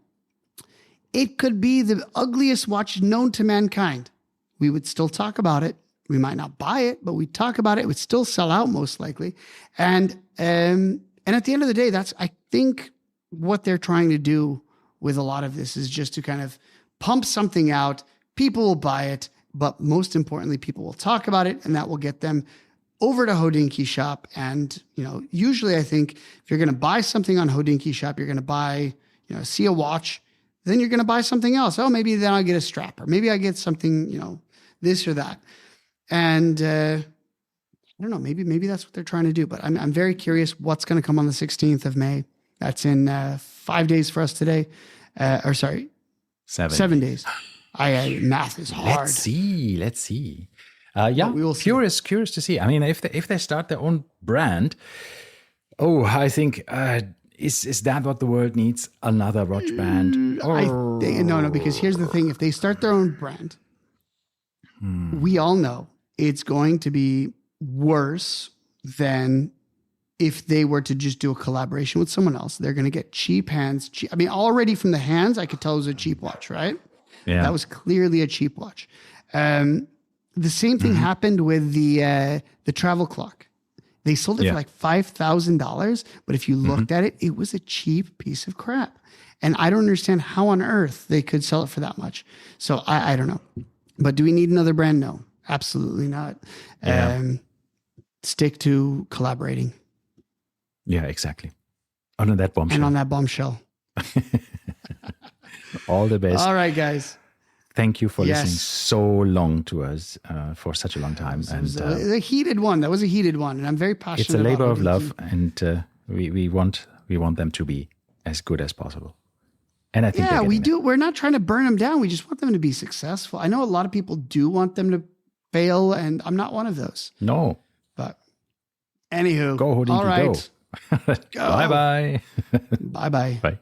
B: it could be the ugliest watch known to mankind. We would still talk about it. We might not buy it, but we'd talk about it. It would still sell out most likely. And at the end of the day, that's, I think, what they're trying to do with a lot of this is just to kind of pump something out. People will buy it. But most importantly, people will talk about it, and that will get them over to Hodinkee Shop. And, usually I think if you're going to buy something on Hodinkee Shop, you're going to buy, see a watch, then you're going to buy something else. Oh, maybe then I'll get a strap, or maybe I get something, this or that. And I don't know, maybe that's what they're trying to do. But I'm very curious what's going to come on the 16th of May. That's in 5 days for us today. 7 days. Math is hard.
A: Let's see. We will see. Curious to see. I mean, if they start their own brand, I think is that what the world needs? Another watch brand?
B: No, because here's the thing: if they start their own brand, we all know it's going to be worse than if they were to just do a collaboration with someone else. They're going to get cheap hands. I mean, already from the hands, I could tell it was a cheap watch, right? Yeah. That was clearly a cheap watch. The same thing happened with the travel clock. They sold it for like $5,000, but if you looked at it, it was a cheap piece of crap. And I don't understand how on earth they could sell it for that much. So I don't know. But do we need another brand? No, absolutely not. Stick to collaborating.
A: Yeah, exactly. On that bombshell.
B: And on that bombshell.
A: All the best.
B: All right, guys.
A: Thank you for listening so long to us for such a long time.
B: It was a heated one. That was a heated one, and I'm very passionate.
A: It's a labor of love, and we want them to be as good as possible. And I think
B: we do. We're not trying to burn them down. We just want them to be successful. I know a lot of people do want them to fail, and I'm not one of those.
A: No.
B: But anywho,
A: go Hodinkee,
B: all right.
A: Go. Bye-bye.
B: Bye-bye.
A: Bye.